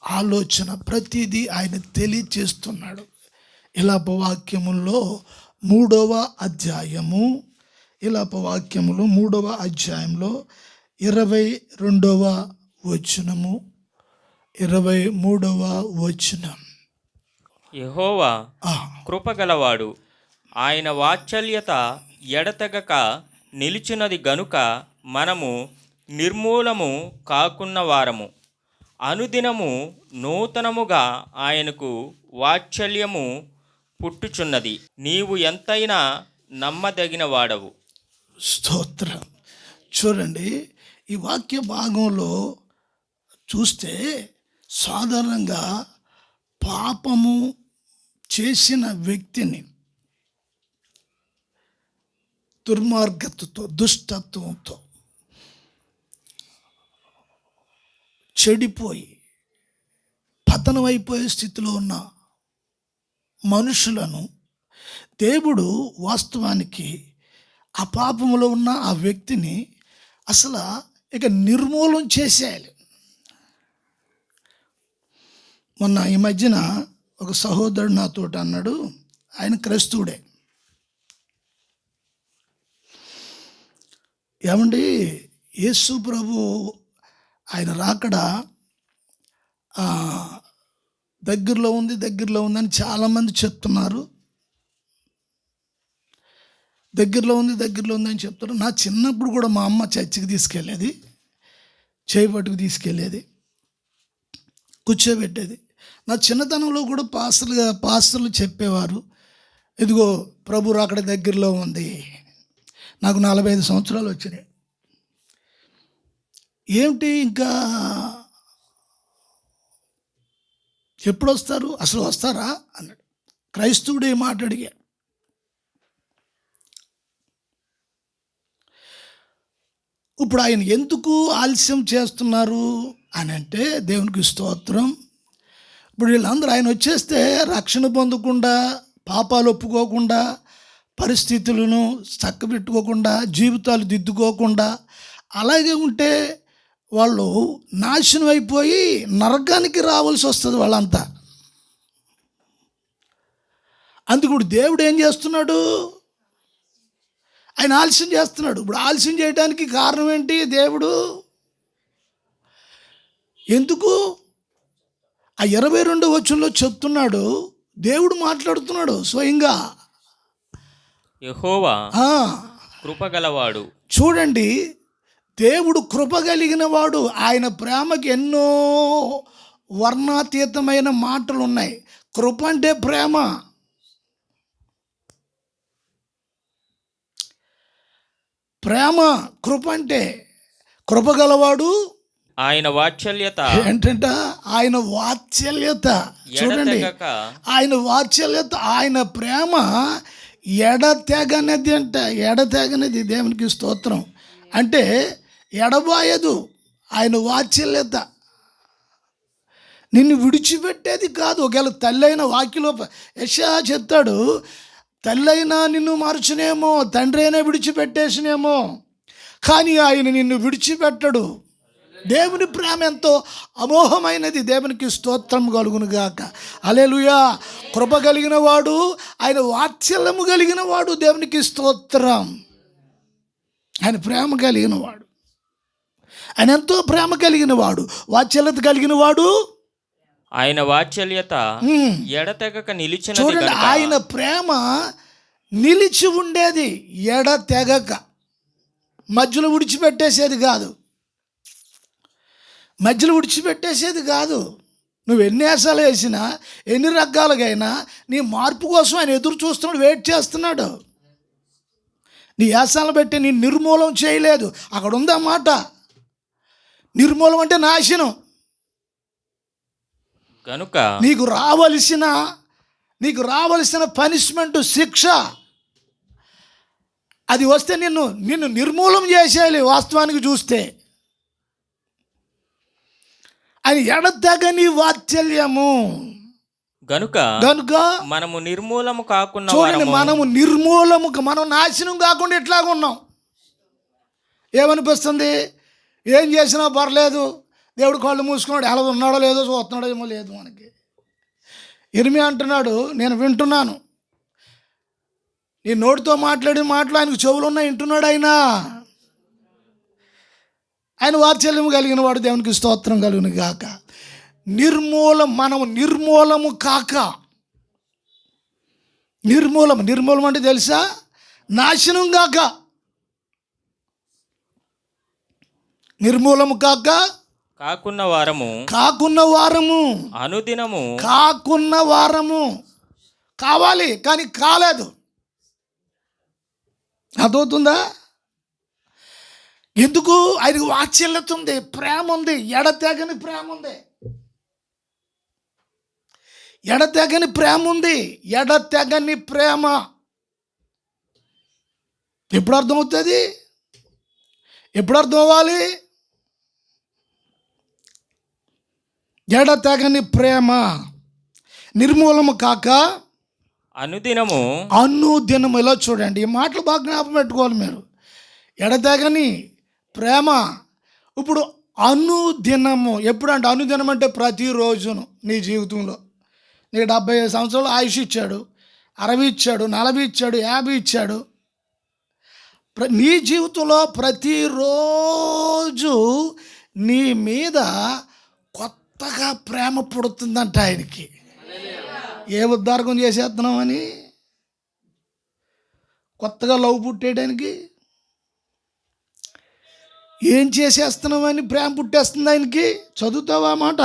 ఆలోచన ప్రతిదీ ఆయన తెలియచేస్తున్నాడు. విలాప వాక్యముల్లో 3వ అధ్యాయము, విలాప వాక్యములు 3వ అధ్యాయంలో 22వ వచనము, 23వ వచనం. యెహోవా కృపగలవాడు, ఆయన వాత్సల్యత ఎడతెగక నిలిచినది గనుక మనము నిర్మూలము కాకున్న వారము. అనుదినము నూతనముగా ఆయనకు వాత్సల్యము పుట్టుచున్నది. నీవు ఎంతైనా నమ్మదగిన వాడవు. స్తోత్రం. చూడండి, ఈ వాక్య భాగంలో చూస్తే సాధారణంగా పాపము చేసిన వ్యక్తిని దుర్మార్గతతో, దుష్టత్వంతో చెడిపోయి పతనమైపోయే స్థితిలో ఉన్న మనుషులను దేవుడు వాస్తవానికి ఆ పాపములో ఉన్న ఆ వ్యక్తిని అసలు ఇక నిర్మూలన చేసేయాలి. మొన్న ఈ మధ్యన ఒక సహోదరుడు నాతో అన్నాడు, ఆయన క్రైస్తవుడే, ఏమండి యేసు ప్రభు ఆయన రాకడ దగ్గరలో ఉందని చాలామంది చెప్తున్నారు. దగ్గరలో ఉందని చెప్తారు. నా చిన్నప్పుడు కూడా మా అమ్మ చర్చికి తీసుకెళ్ళేది, చేపట్టుకు తీసుకెళ్ళేది, కూర్చోబెట్టేది. నా చిన్నతనంలో కూడా పాస్టర్లు చెప్పేవారు, ఇదిగో ప్రభు రాకడ దగ్గరలో ఉంది. నాకు 45 సంవత్సరాలు వచ్చినాయి. ఏమిటి ఇంకా ఎప్పుడు వస్తారు, అసలు వస్తారా అన్నాడు. క్రైస్తవుడు ఏ మాట అడిగా. ఇప్పుడు ఆయన ఎందుకు ఆలస్యం చేస్తున్నారు అని అంటే, దేవునికి స్తోత్రం. ఇప్పుడు వీళ్ళందరూ ఆయన వచ్చేస్తే రక్షణ పొందకుండా, పాపాలు ఒప్పుకోకుండా, పరిస్థితులను చక్కబెట్టుకోకుండా, జీవితాలు దిద్దుకోకుండా అలాగే ఉంటే వాళ్ళు నాశనం అయిపోయి నరకానికి రావాల్సి వస్తుంది వాళ్ళంతా. అందుకు దేవుడు ఏం చేస్తున్నాడు, ఆయన ఆలస్యం చేస్తున్నాడు. ఇప్పుడు ఆలస్యం చేయడానికి కారణం ఏంటి? దేవుడు ఎందుకు ఆ 22వ వచనంలో చెప్తున్నాడు, దేవుడు మాట్లాడుతున్నాడు స్వయంగా. యెహోవా కృపగలవాడు. చూడండి, దేవుడు కృప కలిగిన వాడు. ఆయన ప్రేమకి ఎన్నో వర్ణాతీతమైన మాటలు ఉన్నాయి. కృప అంటే ప్రేమ. కృప అంటే కృపగలవాడు. ఆయన వాత్సల్యత ఏంటంట? ఆయన వాత్సల్యత. చూడండి, ఆయన వాత్సల్యత, ఆయన ప్రేమ ఎడతెగనది అంట. ఎడతెగనది. దేవునికి స్తోత్రం. అంటే ఎడబాయదు ఆయన వాత్సల్యత. నిన్ను విడిచిపెట్టేది కాదు. ఒకవేళ తల్లి అయిన వాక్యలో యెషయా చెప్తాడు, తల్లి అయినా నిన్ను మార్చునేమో, తండ్రి అయినా విడిచిపెట్టేసినేమో, కానీ ఆయన నిన్ను విడిచిపెట్టడు. దేవుని ప్రేమ ఎంతో అమోఘమైనది. దేవునికి స్తోత్రం కలుగును గాక. హల్లెలూయా. కృప కలిగిన వాడు, ఆయన వాత్సల్యము కలిగిన వాడు. దేవునికి స్తోత్రం. ఆయన ప్రేమ కలిగిన వాడు, ఆయన ఎంతో ప్రేమ కలిగిన వాడు, వాత్సల్యత కలిగిన వాడు. ఆయన వాత్సల్యత ఎడతెగక నిలిచినది చూడండి, గనుక ఆయన ప్రేమ నిలిచి ఉండేది, ఎడతెగక. మధ్యలో విడిచిపెట్టేసేది కాదు, మధ్యలో విడిచిపెట్టేసేది కాదు. నువ్వు ఎన్ని వేషాలు వేసినా, ఎన్ని రకాలుగైనా నీ మార్పు కోసం ఆయన ఎదురు చూస్తున్నాడు, వెయిట్ చేస్తున్నాడు. నీ వేషాలను బట్టి నీ నిర్మూలం చేయలేదు. అక్కడ ఉందన్నమాట. నిర్మూలం అంటే నాశనం. కనుక నీకు రావలసిన పనిష్మెంట్, శిక్ష అది వస్తే నిన్ను నిర్మూలం చేసేయాలి. వాస్తవానికి చూస్తే అది ఎడతెగని వాత్సల్యము. గనుక మనము నిర్మూలము కాకుండా, చూడండి, మనం నాశనం కాకుండా ఎట్లాగున్నాం. ఏమనిపిస్తుంది? ఏం చేసినా పర్లేదు, దేవుడు కళ్ళు మూసుకున్నాడు, ఎలా ఉన్నాడో లేదో చూస్తున్నాడో ఏమో లేదు మనకి. ఇర్మియా అంటున్నాడు, నేను వింటున్నాను, నీ నోటితో మాట్లాడి మాటలు ఆయనకు చెవులు ఉన్నాయి, వింటున్నాడు ఆయన వాత్సల్యం కలిగిన వాడు. దేవునికి స్తోత్రం కలుగును గాక. మనము నిర్మూలము కాక, నిర్మూలం అంటే తెలుసా? నాశనం కాక. నిర్మూలము కాకున్న వారము అనుదినము కావాలి, కానీ కాలేదు. అదవుతుందా? ఎందుకు? ఆయనకు వాత్సల్యత ఉంది, ప్రేమ ఉంది, ఎడతెగని ప్రేమ ఉంది. ఎడతెగని ప్రేమ ఎప్పుడు అర్థమవుతుంది? ఎప్పుడు అర్థం అవ్వాలి? ఎడతెగని ప్రేమ, నిర్మూలము కాక అనుదినము. ఇలా చూడండి, ఈ మాటలు బాగా జ్ఞాపకం పెట్టుకోవాలి మీరు. ఎడతెగని ప్రేమ. ఇప్పుడు అనుదినము. ఎప్పుడంటే అనుదినం అంటే ప్రతిరోజును. నీ జీవితంలో నీకు 75 సంవత్సరాలు ఆయుష్ ఇచ్చాడు, 60 ఇచ్చాడు, 40 ఇచ్చాడు, 50 ఇచ్చాడు. నీ జీవితంలో ప్రతిరోజు నీ మీద కొత్తగా ప్రేమ పుడుతుందంట ఆయనకి. ఏ ఉద్ధారకం చేసేస్తున్నామని? కొత్తగా లవ్ పుట్టేయడానికి ఏం చేసేస్తున్నామని ప్రేమ పుట్టేస్తుంది ఆయనకి. చదువుతావా మాట?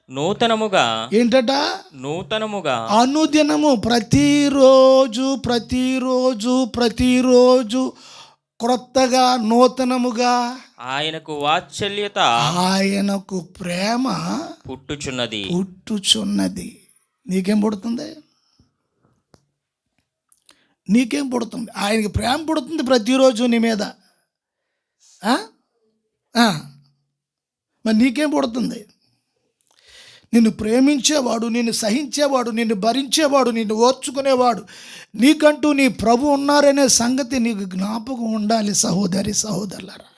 నూతనముగా. ఏంటట? నూతనముగా. అనుదినము, ప్రతిరోజు క్రొత్తగా, నూతనముగా ఆయనకు వాత్సల్యత, ఆయనకు ప్రేమ పుట్టుచున్నది. నీకేం పుడుతుంది? ఆయనకి ప్రేమ పుడుతుంది ప్రతిరోజు నీ మీద. మరి నీకేం పుడుతుంది? నిన్ను ప్రేమించేవాడు, నిన్ను సహించేవాడు, నిన్ను భరించేవాడు, నిన్ను ఓర్చుకునేవాడు, నీకంటూ నీ ప్రభు ఉన్నారనే సంగతి నీకు జ్ఞాపకం ఉండాలి. సహోదరులారా,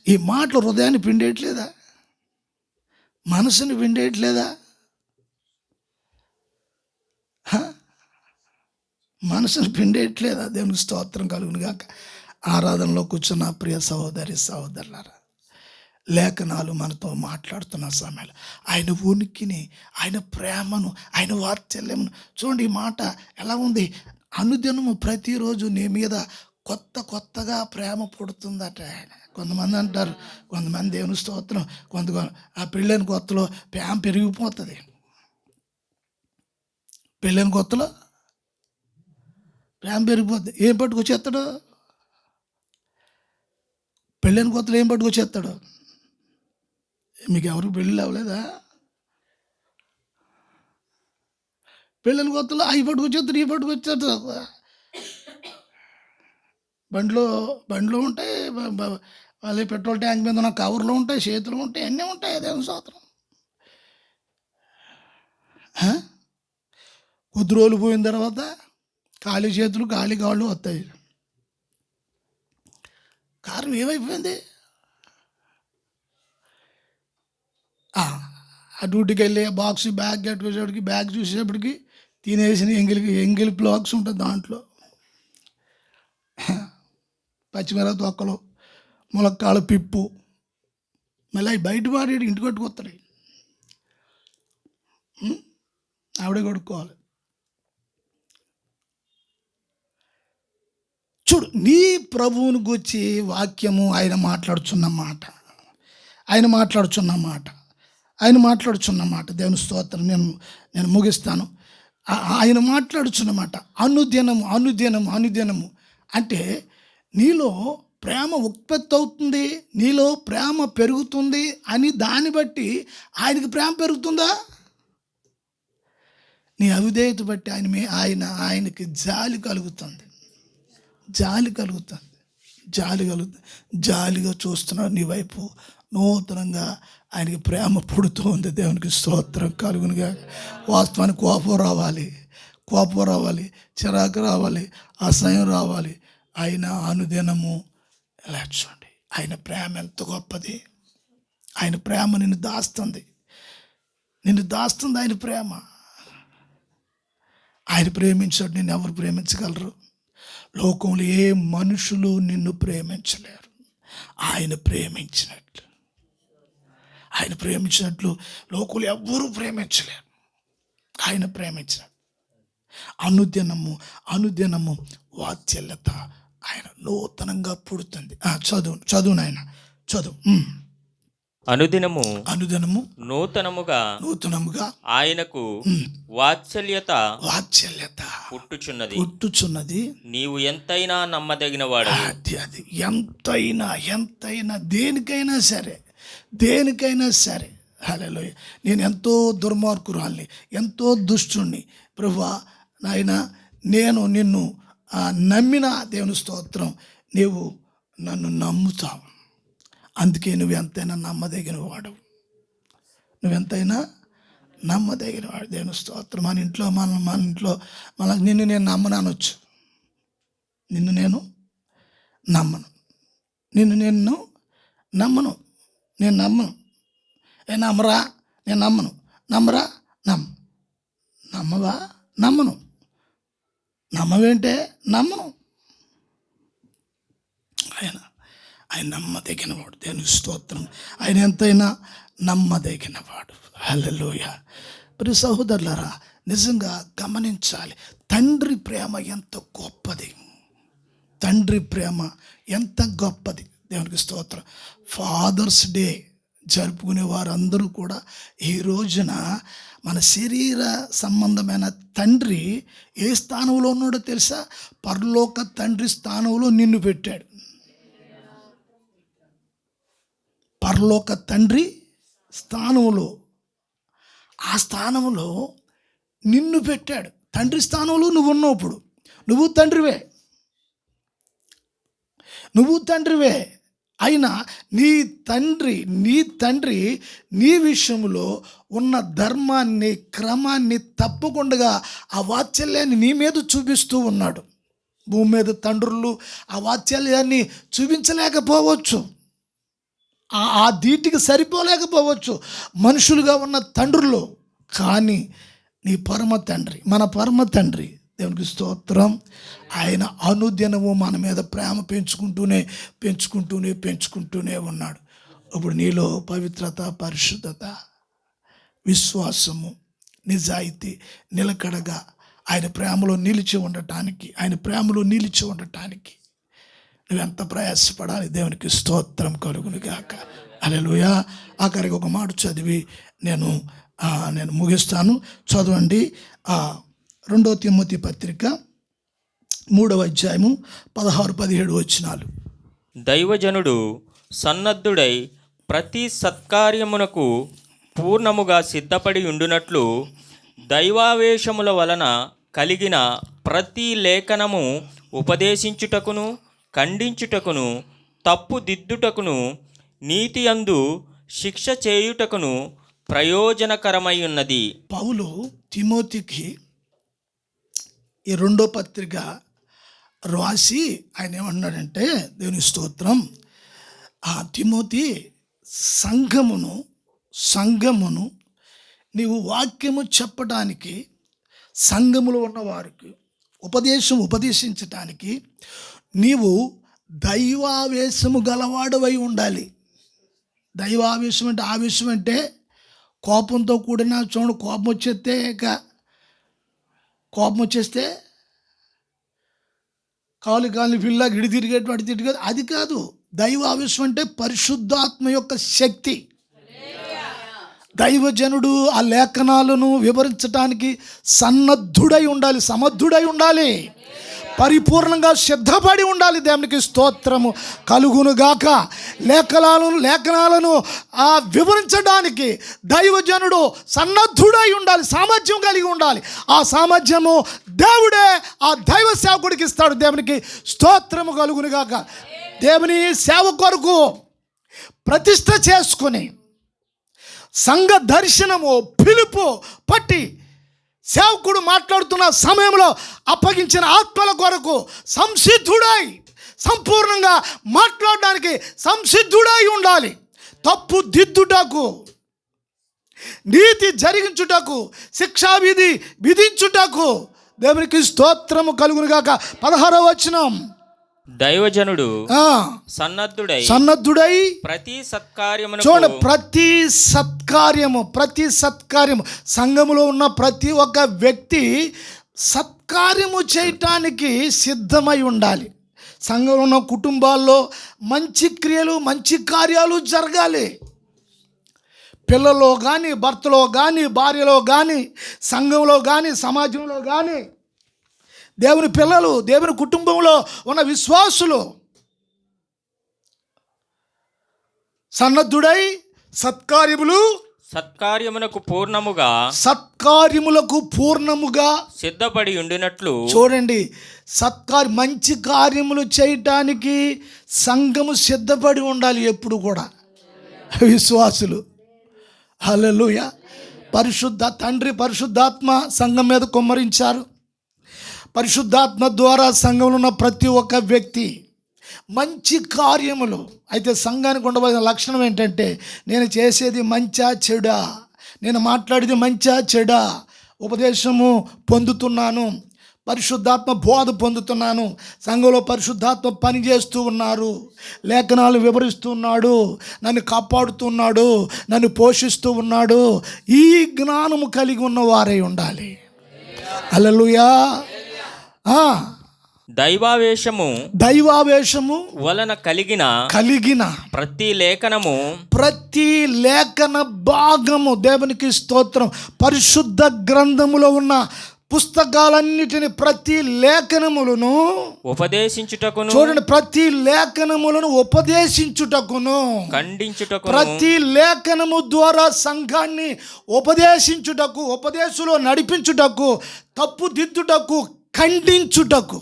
ఈ మాటలు హృదయాన్ని పిండేయట్లేదా? మనసుని పిండేయట్లేదా? మనసుని పిండేయట్లేదా? దేవునికి స్తోత్రం కలుగును గాక. ఆరాధనలో కూర్చున్న ప్రియ సహోదరులారా, లేఖనాలు మనతో మాట్లాడుతున్న సమయంలో ఆయన ఉనికిని, ఆయన ప్రేమను, ఆయన వాత్సల్యమును చూడండి. ఈ మాట ఎలా ఉంది? అనుదినము ప్రతిరోజు నీ మీద కొత్తగా ప్రేమ పుడుతుందట. కొంతమంది అంటారు, కొంతమంది దేవుని స్తోత్రం, ఆ పెళ్ళైన కొత్తలో ప్రేమ పెరిగిపోతుంది. పెళ్ళైన కొత్తలో ప్రేమ పెరిగిపోతుంది. ఏం పట్టుకొచ్చేస్తాడు? పెళ్ళైన కొత్తలో ఏం పట్టుకొచ్చేస్తాడు? మీకు ఎవరికి పెళ్ళి అవ్వలేదా? పెళ్ళైన కొత్తలో అవి పట్టుకొచ్చేస్తాడు, ఈ పట్టుకొచ్చేస్తాడు. బండిలో ఉంటాయి, వాళ్ళ పెట్రోల్ ట్యాంక్ మీద ఉన్న కవర్లో ఉంటాయి, చేతులు ఉంటాయి, అన్నీ ఉంటాయి. అదే స్తోత్రం. ఆ? కొద్ది రోజులు పోయిన తర్వాత ఖాళీ చేతులు ఖాళీ కాళ్ళు వస్తాయి. కారణం ఏమైపోయింది? ఆ డ్యూటీకి వెళ్ళి బాక్స్ బ్యాగ్ కట్టుకొచ్చేప్పటికి బ్యాగ్ చూసేటప్పటికి తినేసిన ఎంగిలి బ్లాక్స్ ఉంటుంది, దాంట్లో పచ్చిమిరప తొక్కలు, ములక్కాళ్ళ పిప్పు, మళ్ళీ అవి బయట పాడి ఇంటికి కొట్టుకొస్తాయి. ఆవిడే కొడుకోవాలి. చూడు, నీ ప్రభువుని గురించి వాక్యము ఆయన మాట్లాడుచున్న మాట దేవుని స్తోత్రం. నేను ముగిస్తాను. ఆయన మాట్లాడుచున్న మాట అనుదినము అంటే నీలో ప్రేమ ఉత్పత్తి అవుతుంది, నీలో ప్రేమ పెరుగుతుంది అని దాన్ని బట్టి ఆయనకి ప్రేమ పెరుగుతుందా? నీ అవిధేయత బట్టి ఆయనకి జాలి కలుగుతుంది. జాలిగా చూస్తున్నాడు నీ వైపు. నూతనంగా ఆయనకి ప్రేమ పుడుతూ ఉంది. దేవునికి స్తోత్రం కలుగునుగా. వాస్తవానికి కోపం రావాలి, చిరాకు రావాలి, అసహ్యం రావాలి. ఆయన అనుదినము ఎలా చూడండి, ఆయన ప్రేమ ఎంత గొప్పది. ఆయన ప్రేమ నిన్ను దాస్తుంది ఆయన ప్రేమ. ఆయన ప్రేమించాడు, నిన్ను ఎవరు ప్రేమించగలరు? లోకంలో ఏ మనుషులు నిన్ను ప్రేమించలేరు. ఆయన ప్రేమించినట్లు లోకంలో ఎవ్వరూ ప్రేమించలేరు. ఆయన ప్రేమించినట్టు అనుదినము వాత్సల్యత ఆయన నూతనంగా పుడుతుంది. చదువు నాయన చదువు. అనుదినము నూతనముగా ఆయనకు వాత్సల్యత పుట్టుచున్నది. నీవు ఎంతైనా నమ్మదగిన వాడు. అది ఎంతైనా దేనికైనా సరే హల్లెలూయా. నేను ఎంతో దుర్మార్గురాల్ని, ఎంతో దుష్టుణ్ణి ప్రభువా నాయన, నేను నిన్ను నమ్మిన దేవుని స్తోత్రం, నీవు నన్ను నమ్ముతావు. అందుకే నువ్వు ఎంతైనా నమ్మదగిన వాడు దేవుని స్తోత్రం. మన ఇంట్లో నిన్ను నేను నమ్మను అనొచ్చు. నేను నమ్మను. నమ్మరా? నేను నమ్మరా? నమ్మవా? నమ్మను. నమ్మవేంటే? నమ్మను. ఆయన నమ్మదగినవాడు. దేవుని స్తోత్రం. ఆయన ఎంతైనా నమ్మదగినవాడు. హల్లెలూయా. ప్రియ సహోదరులారా, నిజంగా గమనించాలి, తండ్రి ప్రేమ ఎంత గొప్పది. దేవునికి స్తోత్రం. ఫాదర్స్ డే జరుపుకునే వారందరూ కూడా ఈ రోజున మన శరీర సంబంధమైన తండ్రి ఏ స్థానంలో ఉన్నాడో తెలుసా? పరలోక తండ్రి స్థానంలో నిన్ను పెట్టాడు. పరలోక తండ్రి స్థానంలో, ఆ స్థానంలో నిన్ను పెట్టాడు. తండ్రి స్థానంలో నువ్వు ఉన్నావు. ఇప్పుడు నువ్వు తండ్రివే అయినా నీ తండ్రి నీ విషయంలో ఉన్న ధర్మాన్ని, క్రమాన్ని తప్పకుండా ఆ వాత్సల్యాన్ని నీ మీద చూపిస్తూ ఉన్నాడు. భూమి మీద తండ్రులు ఆ వాత్సల్యాన్ని చూపించలేకపోవచ్చు, ఆ ధీటికి సరిపోలేకపోవచ్చు మనుషులుగా ఉన్న తండ్రులు. కానీ నీ మన పరమ తండ్రి దేవునికి స్తోత్రం, ఆయన అనుదినము మన మీద ప్రేమ పెంచుకుంటూనే ఉన్నాడు. ఇప్పుడు నీలో పవిత్రత, పరిశుద్ధత, విశ్వాసము, నిజాయితీ, నిలకడగా ఆయన ప్రేమలో నిలిచి ఉండటానికి నువ్వెంత ప్రయాసపడాలి. దేవునికి స్తోత్రం కలుగును గాక. హల్లెలూయా. ఆఖరికి ఒక మాట చదివి నేను ముగిస్తాను. చదవండి. 2 తిమోతి పత్రిక 3వ అధ్యాయము 16-17 వచనాలు. దైవజనుడు సన్నద్ధుడై ప్రతి సత్కార్యమునకు పూర్ణముగా సిద్ధపడి ఉండునట్లు దైవావేశముల వలన కలిగిన ప్రతి లేఖనము ఉపదేశించుటకును, ఖండించుటకును, తప్పు దిద్దుటకును, నీతి యందు శిక్ష చేయుటకును ప్రయోజనకరమై ఉన్నది. పౌలు తిమోతికి ఈ 2వ పత్రిక రాసి ఆయన ఏమన్నాడంటే, దేవుని స్తోత్రం, ఆ తిమోతి సంఘమును నీవు వాక్యము చెప్పడానికి, సంఘములో ఉన్న వారికి ఉపదేశించటానికి నీవు దైవావేశము గలవాడవై ఉండాలి. దైవావేశం అంటే, ఆవేశం అంటే కోపంతో కూడిన, చూడండి, కోపం వచ్చేస్తే కాలు పిల్ల గిడి తిరిగేటువంటి తిరిగేది అది కాదు. దైవావేశం అంటే పరిశుద్ధాత్మ యొక్క శక్తి. దైవజనుడు ఆ లేఖనాలను వివరించడానికి సన్నద్ధుడై ఉండాలి, సమర్థుడై ఉండాలి, పరిపూర్ణంగా సిద్ధపడి ఉండాలి. దేవునికి స్తోత్రము కలుగునుగాక. లేఖనాలను వివరించడానికి దైవజనుడు సన్నద్ధుడై ఉండాలి, సామర్థ్యం కలిగి ఉండాలి. ఆ సామర్థ్యము దేవుడే ఆ దైవ సేవకుడికి ఇస్తాడు. దేవునికి స్తోత్రము కలుగునుగాక. దేవుని సేవ కొరకు ప్రతిష్ఠ చేసుకుని సంఘ దర్శనము పిలుపు పట్టి సేవకుడు మాట్లాడుతున్న సమయంలో అప్పగించిన ఆత్మల కొరకు సంసిద్ధుడై, సంపూర్ణంగా మాట్లాడడానికి సంసిద్ధుడై ఉండాలి. తప్పు దిద్దుటకు, నీతి జరిగించుటకు, శిక్షావిధి విధించుటకు దేవునికి స్తోత్రము కలుగునుగాక. 16వ వచనం, దైవజనుడు సన్నద్ధుడై ప్రతి సత్కార్యమును, చూడండి, ప్రతి సత్కార్యము సంఘములో ఉన్న ప్రతి ఒక్క వ్యక్తి సత్కార్యము చేయటానికి సిద్ధమై ఉండాలి. సంఘంలో ఉన్న కుటుంబాల్లో మంచి క్రియలు, మంచి కార్యాలు జరగాలి. పిల్లల్లో కానీ, భర్తలో కానీ, భార్యలో కానీ, సంఘంలో కానీ, సమాజంలో కానీ, దేవుని పిల్లలు, దేవుని కుటుంబంలో ఉన్న విశ్వాసులు సన్నద్ధుడై సత్కార్యములకు పూర్ణముగా సిద్ధపడి ఉండినట్లు. చూడండి, మంచి కార్యములు చేయటానికి సంఘము సిద్ధపడి ఉండాలి ఎప్పుడు కూడా. విశ్వాసులు, హల్లెలూయా. తండ్రి పరిశుద్ధాత్మ సంఘం మీద కుమ్మరించారు. పరిశుద్ధాత్మ ద్వారా సంఘంలో ఉన్న ప్రతి ఒక్క వ్యక్తి మంచి కార్యములు. అయితే సంఘానికి ఉండవలసిన లక్షణం ఏంటంటే, నేను చేసేది మంచా చెడా, నేను మాట్లాడేది మంచా చెడా, ఉపదేశము పొందుతున్నాను, పరిశుద్ధాత్మ బోధ పొందుతున్నాను, సంఘంలో పరిశుద్ధాత్మ పనిచేస్తూ ఉన్నారు, లేఖనాలు వివరిస్తున్నాడు, నన్ను కాపాడుతున్నాడు, నన్ను పోషిస్తూ ఉన్నాడు, ఈ జ్ఞానము కలిగి ఉన్న వారై ఉండాలి. హల్లెలూయా. దైవావేశము వలన కలిగిన ప్రతి లేఖన భాగము, దేవునికి స్తోత్రం, పరిశుద్ధ గ్రంథములో ఉన్న పుస్తకాలన్నిటిని, ప్రతి లేఖనములను ఉపదేశించుటకును, చూడండి, ప్రతి లేఖనములను ఉపదేశించుటకును, ఖండించుటకును, ప్రతి లేఖనము ద్వారా సంఘాన్ని ఉపదేశించుటకు, ఉపదేశంలో నడిపించుటకు, తప్పు దిద్దుటకు, ఖండించుటకు.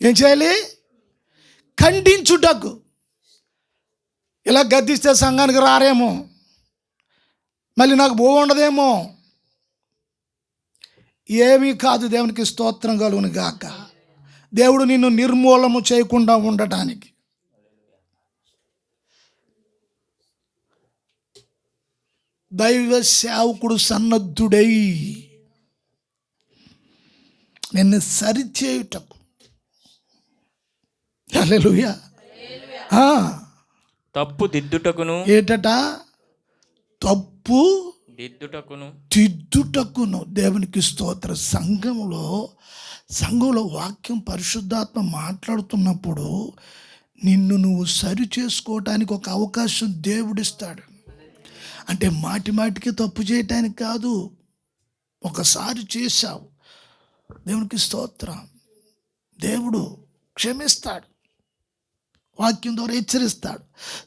ఏం చేయాలి? ఖండించుటకు. ఇలా గద్దిస్తే సంఘానికి రారేమో, మళ్ళీ నాకు బాగుండదేమో. ఏమీ కాదు. దేవునికి స్తోత్రం కలుగును గాక. దేవుడు నిన్ను నిర్మూలము చేయకుండా ఉండటానికి దైవ సేవకుడు సన్నద్ధుడై నిన్ను సరిచేయుటకు. హల్లెలూయా. తప్పు దిద్దుటకును, ఏటట తప్పు దిద్దుటకును. దేవునికి స్తోత్ర. సంఘంలో వాక్యం పరిశుద్ధాత్మ మాట్లాడుతున్నప్పుడు నిన్ను నువ్వు సరి చేసుకోవటానికి ఒక అవకాశం దేవుడిస్తాడు. అంటే మాటికి తప్పు చేయటానికి కాదు, ఒకసారి చేశావు, దేవునికి స్తోత్రం, దేవుడు క్షమిస్తాడు, వాక్యం ద్వారా హెచ్చరిస్తాడు,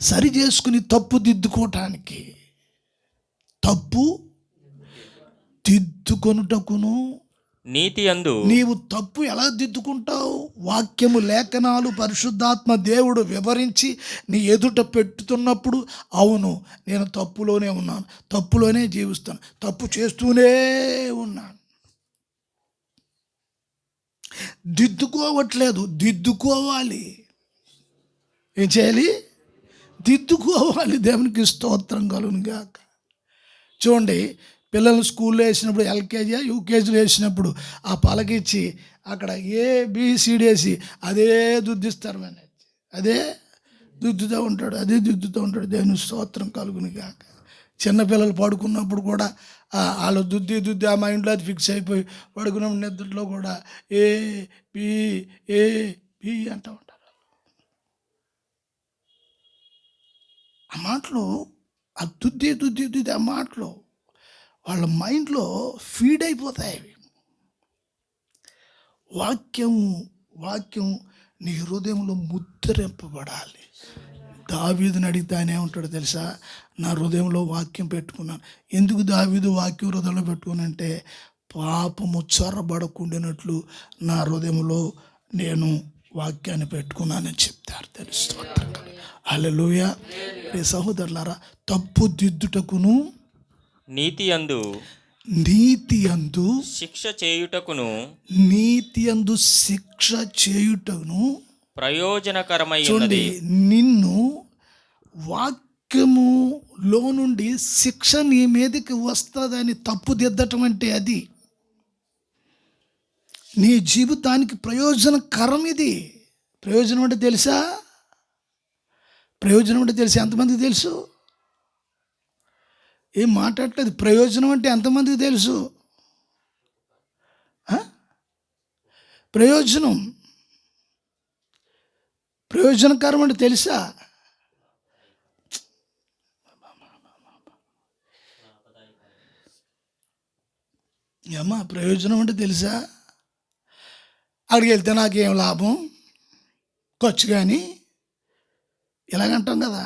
సరి చేసుకుని తప్పు దిద్దుకోవటానికి. తప్పు దిద్దుకొనుటకును నీతి యందు నీవు తప్పు ఎలా దిద్దుకుంటావు? వాక్యము, లేఖనాలు, పరిశుద్ధాత్మ దేవుడు వివరించి నీ ఎదుట పెట్టుతున్నప్పుడు, అవును నేను తప్పులోనే ఉన్నాను, తప్పులోనే జీవిస్తాను, తప్పు చేస్తూనే ఉన్నాను, దిద్దుకోవట్లేదు, దిద్దుకోవాలి. ఏం చేయాలి? దిద్దుకోవాలి. దేవునికి స్తోత్రం కలుగును గాక. చూడండి, పిల్లల్ని స్కూల్లో వేసినప్పుడు, ఎల్కేజీ యూకేజీలో వేసినప్పుడు ఆ పలకిచ్చి అక్కడ ABCD వేసి అదే దుద్దిస్తారు. అదే దుద్దుతూ ఉంటాడు, అదే దుద్దుతూ ఉంటాడు. దేవుని స్తోత్రం కలుగును గాక. చిన్నపిల్లలు పడుకున్నప్పుడు కూడా వాళ్ళు దుద్ది ఆ మైండ్లో అది ఫిక్స్ అయిపోయి పడుకున్నప్పుడు నిద్రలో కూడా ఏ అంటూ ఉంటారు. ఆ మాటలు, ఆ దుద్ది ఆ మాటలు వాళ్ళ మైండ్లో ఫీడ్ అయిపోతాయి. అవి వాక్యం నీ హృదయంలో ముద్రింపబడాలి. దావీదుని అడిగితేనే ఉంటాడు తెలుసా, నా హృదయంలో వాక్యం పెట్టుకున్నాను. ఎందుకు దావీదు వాక్యం హృదయంలో పెట్టుకున్నంటే, పాపము చొరబడకుండినట్లు నా హృదయంలో నేను వాక్యాన్ని పెట్టుకున్నానని చెప్తారు. తెలుసు. హల్లెలూయా. సహోదరులారా, తప్పు దిద్దుటకును నీతి యందు శిక్ష చేయుటకును ప్రయోజనకరమై ఉన్నది. నిన్ను వాక్యములో నుండి శిక్ష నీ మీదకి వస్తుందని తప్పు దిద్దటం అంటే అది నీ జీవితానికి ప్రయోజనకరం. ఇది ప్రయోజనం అంటే తెలుసా? ఎంతమందికి తెలుసు? ఏం మాట్లాడలేదు. ప్రయోజనం అంటే ఎంతమందికి తెలుసు? ప్రయోజనకరం అంటే తెలుసా? ఏమ్మా, ప్రయోజనం అంటే తెలుసా? అక్కడికి వెళ్తే నాకేం లాభం, ఖర్చు కానీ ఇలాగంటాం కదా.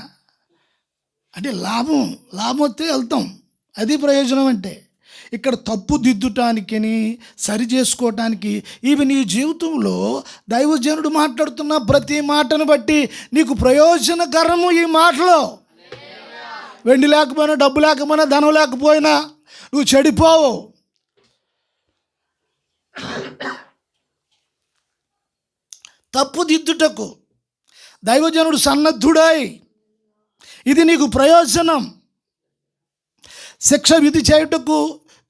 అంటే లాభం వస్తే వెళ్తాం, అది ప్రయోజనం అంటే. ఇక్కడ తప్పు దిద్దుటానికి, సరి చేసుకోవటానికి, ఇవి నీ జీవితంలో దైవజనుడు మాట్లాడుతున్న ప్రతి మాటను బట్టి నీకు ప్రయోజనకరము. ఈ మాటలో వెండి లేకపోయినా, డబ్బు లేకపోయినా, ధనం లేకపోయినా నువ్వు చెడిపోవు. తప్పు దిద్దుటకు దైవజనుడు సన్నద్ధుడై, ఇది నీకు ప్రయోజనం. శిక్ష విధి చేయుటకు,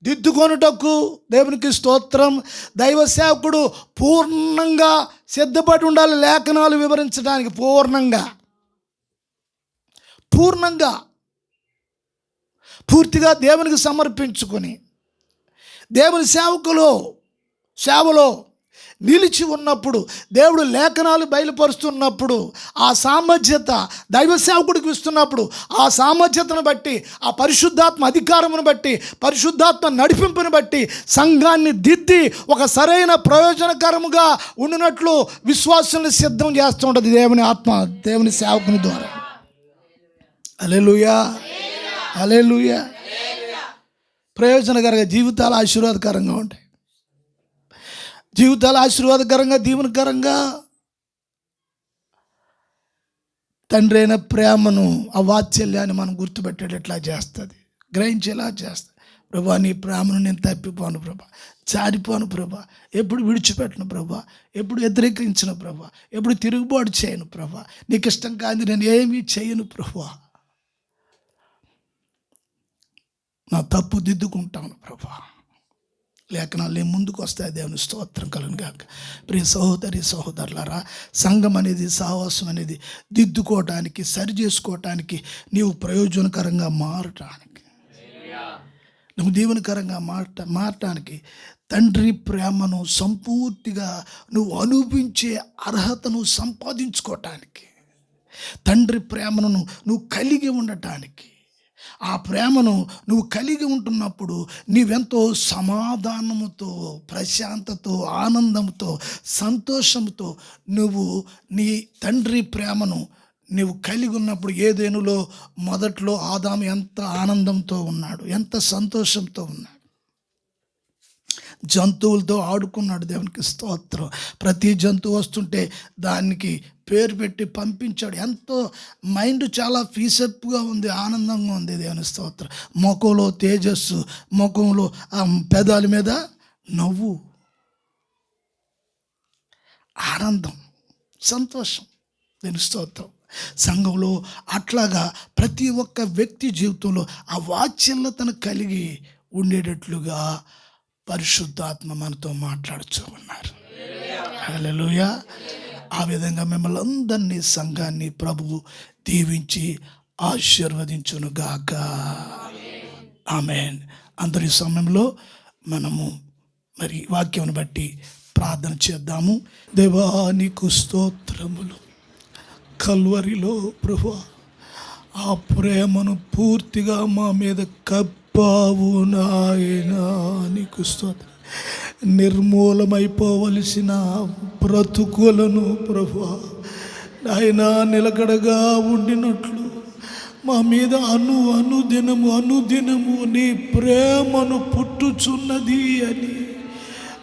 దిద్దుకొనుటకు దేవునికి స్తోత్రం. దైవ సేవకుడు పూర్ణంగా సిద్ధపడి ఉండాలి. లేఖనాలు వివరించడానికి పూర్తిగా దేవునికి సమర్పించుకొని దేవుని సేవలో నిలిచి ఉన్నప్పుడు, దేవుడు లేఖనాలు బయలుపరుస్తున్నప్పుడు, ఆ సామర్థ్యత దైవ సేవకుడికి ఇస్తున్నప్పుడు, ఆ సామర్థ్యతను బట్టి, ఆ పరిశుద్ధాత్మ అధికారమును బట్టి, పరిశుద్ధాత్మ నడిపింపును బట్టి సంఘాన్ని దిద్ది ఒక సరైన ప్రయోజనకరముగా ఉండినట్లు విశ్వాసాన్ని సిద్ధం చేస్తూ ఉంటుంది దేవుని ఆత్మ, దేవుని సేవకుని ద్వారా. హల్లెలూయా. ప్రయోజనకరంగా జీవితాలు ఆశీర్వాదకరంగా ఉంటాయి. ఆశీర్వాదకరంగా, దీవెనకరంగా తండ్రి అయిన ప్రేమను, ఆ వాత్సల్యాన్ని మనం గుర్తుపెట్టేటట్లా చేస్తుంది, గ్రహించేలా చేస్తుంది. ప్రభా, నీ ప్రేమను నేను తప్పిపోను ప్రభా, జారిపోను ప్రభా, ఎప్పుడు విడిచిపెట్టను ప్రభా, ఎప్పుడు వ్యతిరేకించను ప్రభా, ఎప్పుడు తిరుగుబాటు చేయను ప్రభా, నీకు ఇష్టం కాదు నేను ఏమీ చేయను ప్రభా, నా తప్పు దిద్దుకుంటాను ప్రభా. లేఖనాలు ముందుకు వస్తాయి. దేవుని స్తోత్రం కలుగును గాక. ప్రియ సహోదరులారా, సంఘం అనేది, సహవాసం అనేది దిద్దుకోవటానికి, సరి చేసుకోవటానికి, నీవు ప్రయోజనకరంగా మారటానికి, నువ్వు దీవెనకరంగా మారటానికి, తండ్రి ప్రేమను సంపూర్తిగా నువ్వు అనుభవించే అర్హతను సంపాదించుకోవటానికి, తండ్రి ప్రేమను నువ్వు కలిగి ఉండటానికి, ఆ ప్రేమను నువ్వు కలిగి ఉంటున్నప్పుడు నీవెంతో సమాధానముతో, ప్రశాంతతో, ఆనందంతో, సంతోషంతో నువ్వు నీ తండ్రి ప్రేమను నువ్వు కలిగి ఉన్నప్పుడు, ఏదెనులో మొదట్లో ఆదాము ఎంత ఆనందంతో ఉన్నాడు, ఎంత సంతోషంతో ఉన్నాడు. జంతువులతో ఆడుకున్నాడు. దేవునికి స్తోత్రం. ప్రతి జంతువు వస్తుంటే దానికి పేరు పెట్టి పంపించాడు. ఎంతో మైండ్ చాలా పీసప్గా ఉంది, ఆనందంగా ఉంది. దేవుని స్తోత్రం. ముఖంలో తేజస్సు, ముఖంలో ఆ పెదాల మీద నవ్వు, ఆనందం, సంతోషం. దేవుని స్తోత్రం. సంఘంలో అట్లాగా ప్రతి ఒక్క వ్యక్తి జీవితంలో ఆ వాత్సల్యతను కలిగి ఉండేటట్లుగా పరిశుద్ధాత్మ మనతో మాట్లాడుతూ ఉన్నారు. హల్లెలూయా. ఆ విధంగా మిమ్మల్ని అందరినీ, సంఘాన్ని ప్రభువు దీవించి ఆశీర్వదించునుగాక. ఆమేన్. అందరి సమయంలో మనము మరి వాక్యం బట్టి ప్రార్థన చేద్దాము. దేవా నీకు స్తోత్రములు. కల్వరిలో ప్రభువా ఆ ప్రేమను పూర్తిగా మా మీద కప్పావు నాయనా, నీకు స్తోత్రం. నిర్మూలమైపోవలసిన బ్రతుకులను ప్రభువా నాయనా నిలకడగా ఉండినట్లు మా మీద అనుదినము నీ ప్రేమను పుట్టుచున్నది అని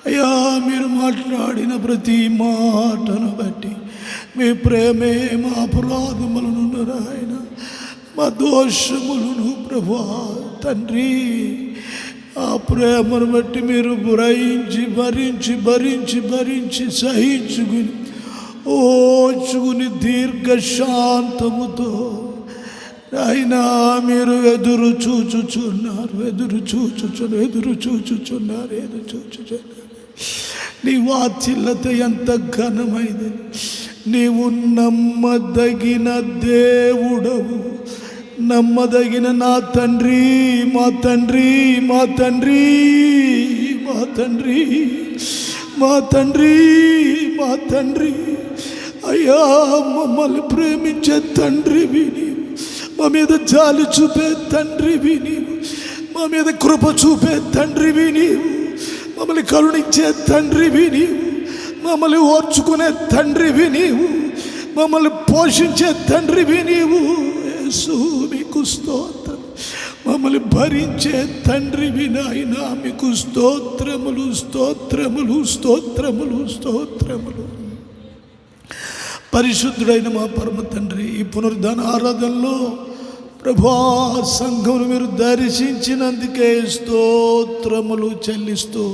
అయ్యా మీరు మాట్లాడిన ప్రతి మాటను బట్టి మీ ప్రేమే మా అపరాధములను నాయన, మా దోషములను ప్రభువా తండ్రి, ఆ ప్రేమను బట్టి మీరు భరించి సహించుకుని ఓచుకుని దీర్ఘశాంతముతో నాయనా మీరు ఎదురు చూచుచున్నారు. నీ వాత్సల్యత ఎంత ఘనమైనది. నీవు నమ్మదగిన దేవుడవు, నమ్మదగిన నా తండ్రి, మా తండ్రి, మా తండ్రి, మా తండ్రి, మా తండ్రి, మా తండ్రి. అయ్యా మమ్మల్ని ప్రేమించే తండ్రివి నీవు, మా మీద జాలి చూపే తండ్రివి నీవు, మా మీద కృప చూపే తండ్రివి నీవు, మమ్మల్ని కరుణించే తండ్రివి నీవు, మమ్మల్ని ఓర్చుకునే తండ్రివి నీవు, మమ్మల్ని పోషించే తండ్రివి నీవు. యేసు మీకు స్తోత్రం. మమ్మల్ని భరించే తండ్రివి నాయనా, మీకు స్తోత్రములు, స్తోత్రములు, స్తోత్రములు, స్తోత్రములు. పరిశుద్ధుడైన మా పరమ తండ్రి, ఈ పునరుద్ధాన ఆరాధనలో ప్రభా సంఘమును మీరు దర్శించినందుకే స్తోత్రములు చెల్లిస్తూ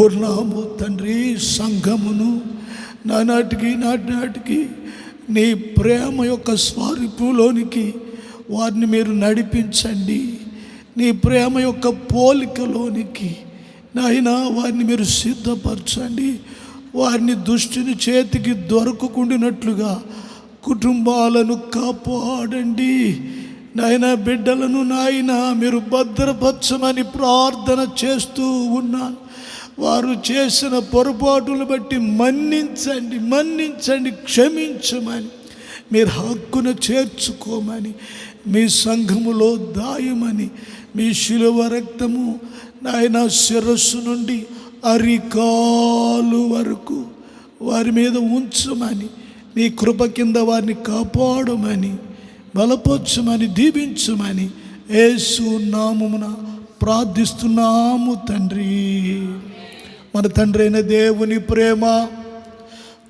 ఉన్నాము తండ్రి. సంఘమును నాటికి నీ ప్రేమ యొక్క స్వరూపంలోనికి వారిని మీరు నడిపించండి. నీ ప్రేమ యొక్క పోలికలోనికి నాయనా వారిని మీరు సిద్ధపరచండి. వారిని దుష్టుని చేతికి దొరకకుండినట్లుగా కుటుంబాలను కాపాడండి నాయన. బిడ్డలను నాయన మీరు భద్రపరచమని ప్రార్థన చేస్తూ ఉన్నాను. వారు చేసిన పొరపాటులు బట్టి మన్నించండి, క్షమించమని, మీరు హక్కును చేర్చుకోమని, మీ సంఘములో దాయమని, మీ శిలువ రక్తము నాయన శిరస్సు నుండి అరికాలు వరకు వారి మీద ఉంచమని, నీ కృప కింద వారిని కాపాడమని, బలపరచమని, దీవించమని యేసు నామమున ప్రార్థిస్తున్నాము తండ్రి. మన తండ్రి అయిన దేవుని ప్రేమ,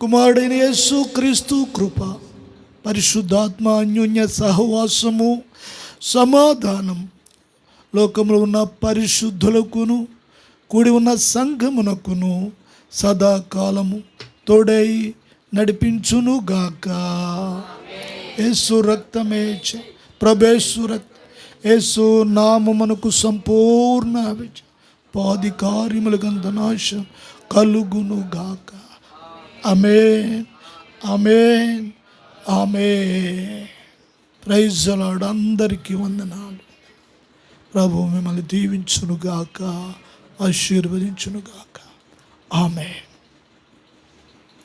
కుమారుడైన యేసు క్రీస్తు కృప, పరిశుద్ధాత్మ అన్యోన్య సహవాసము, సమాధానం లోకంలో ఉన్న పరిశుద్ధులకును కూడి ఉన్న సంఘమునకును సదాకాలము తోడై నడిపించునుగాక. యేసు రక్తమే ప్రభేసు రక్తం, యేసు నామమునకు సంపూర్ణ పాది కార్యముల గంధ నాశం కలుగునుగాక. Amen, amen, amen. Praise the lord. అందరికీ వందనాలు. ప్రభు మిమ్మల్ని దీవించునుగాక, ఆశీర్వదించునుగాక. ఆమేన్.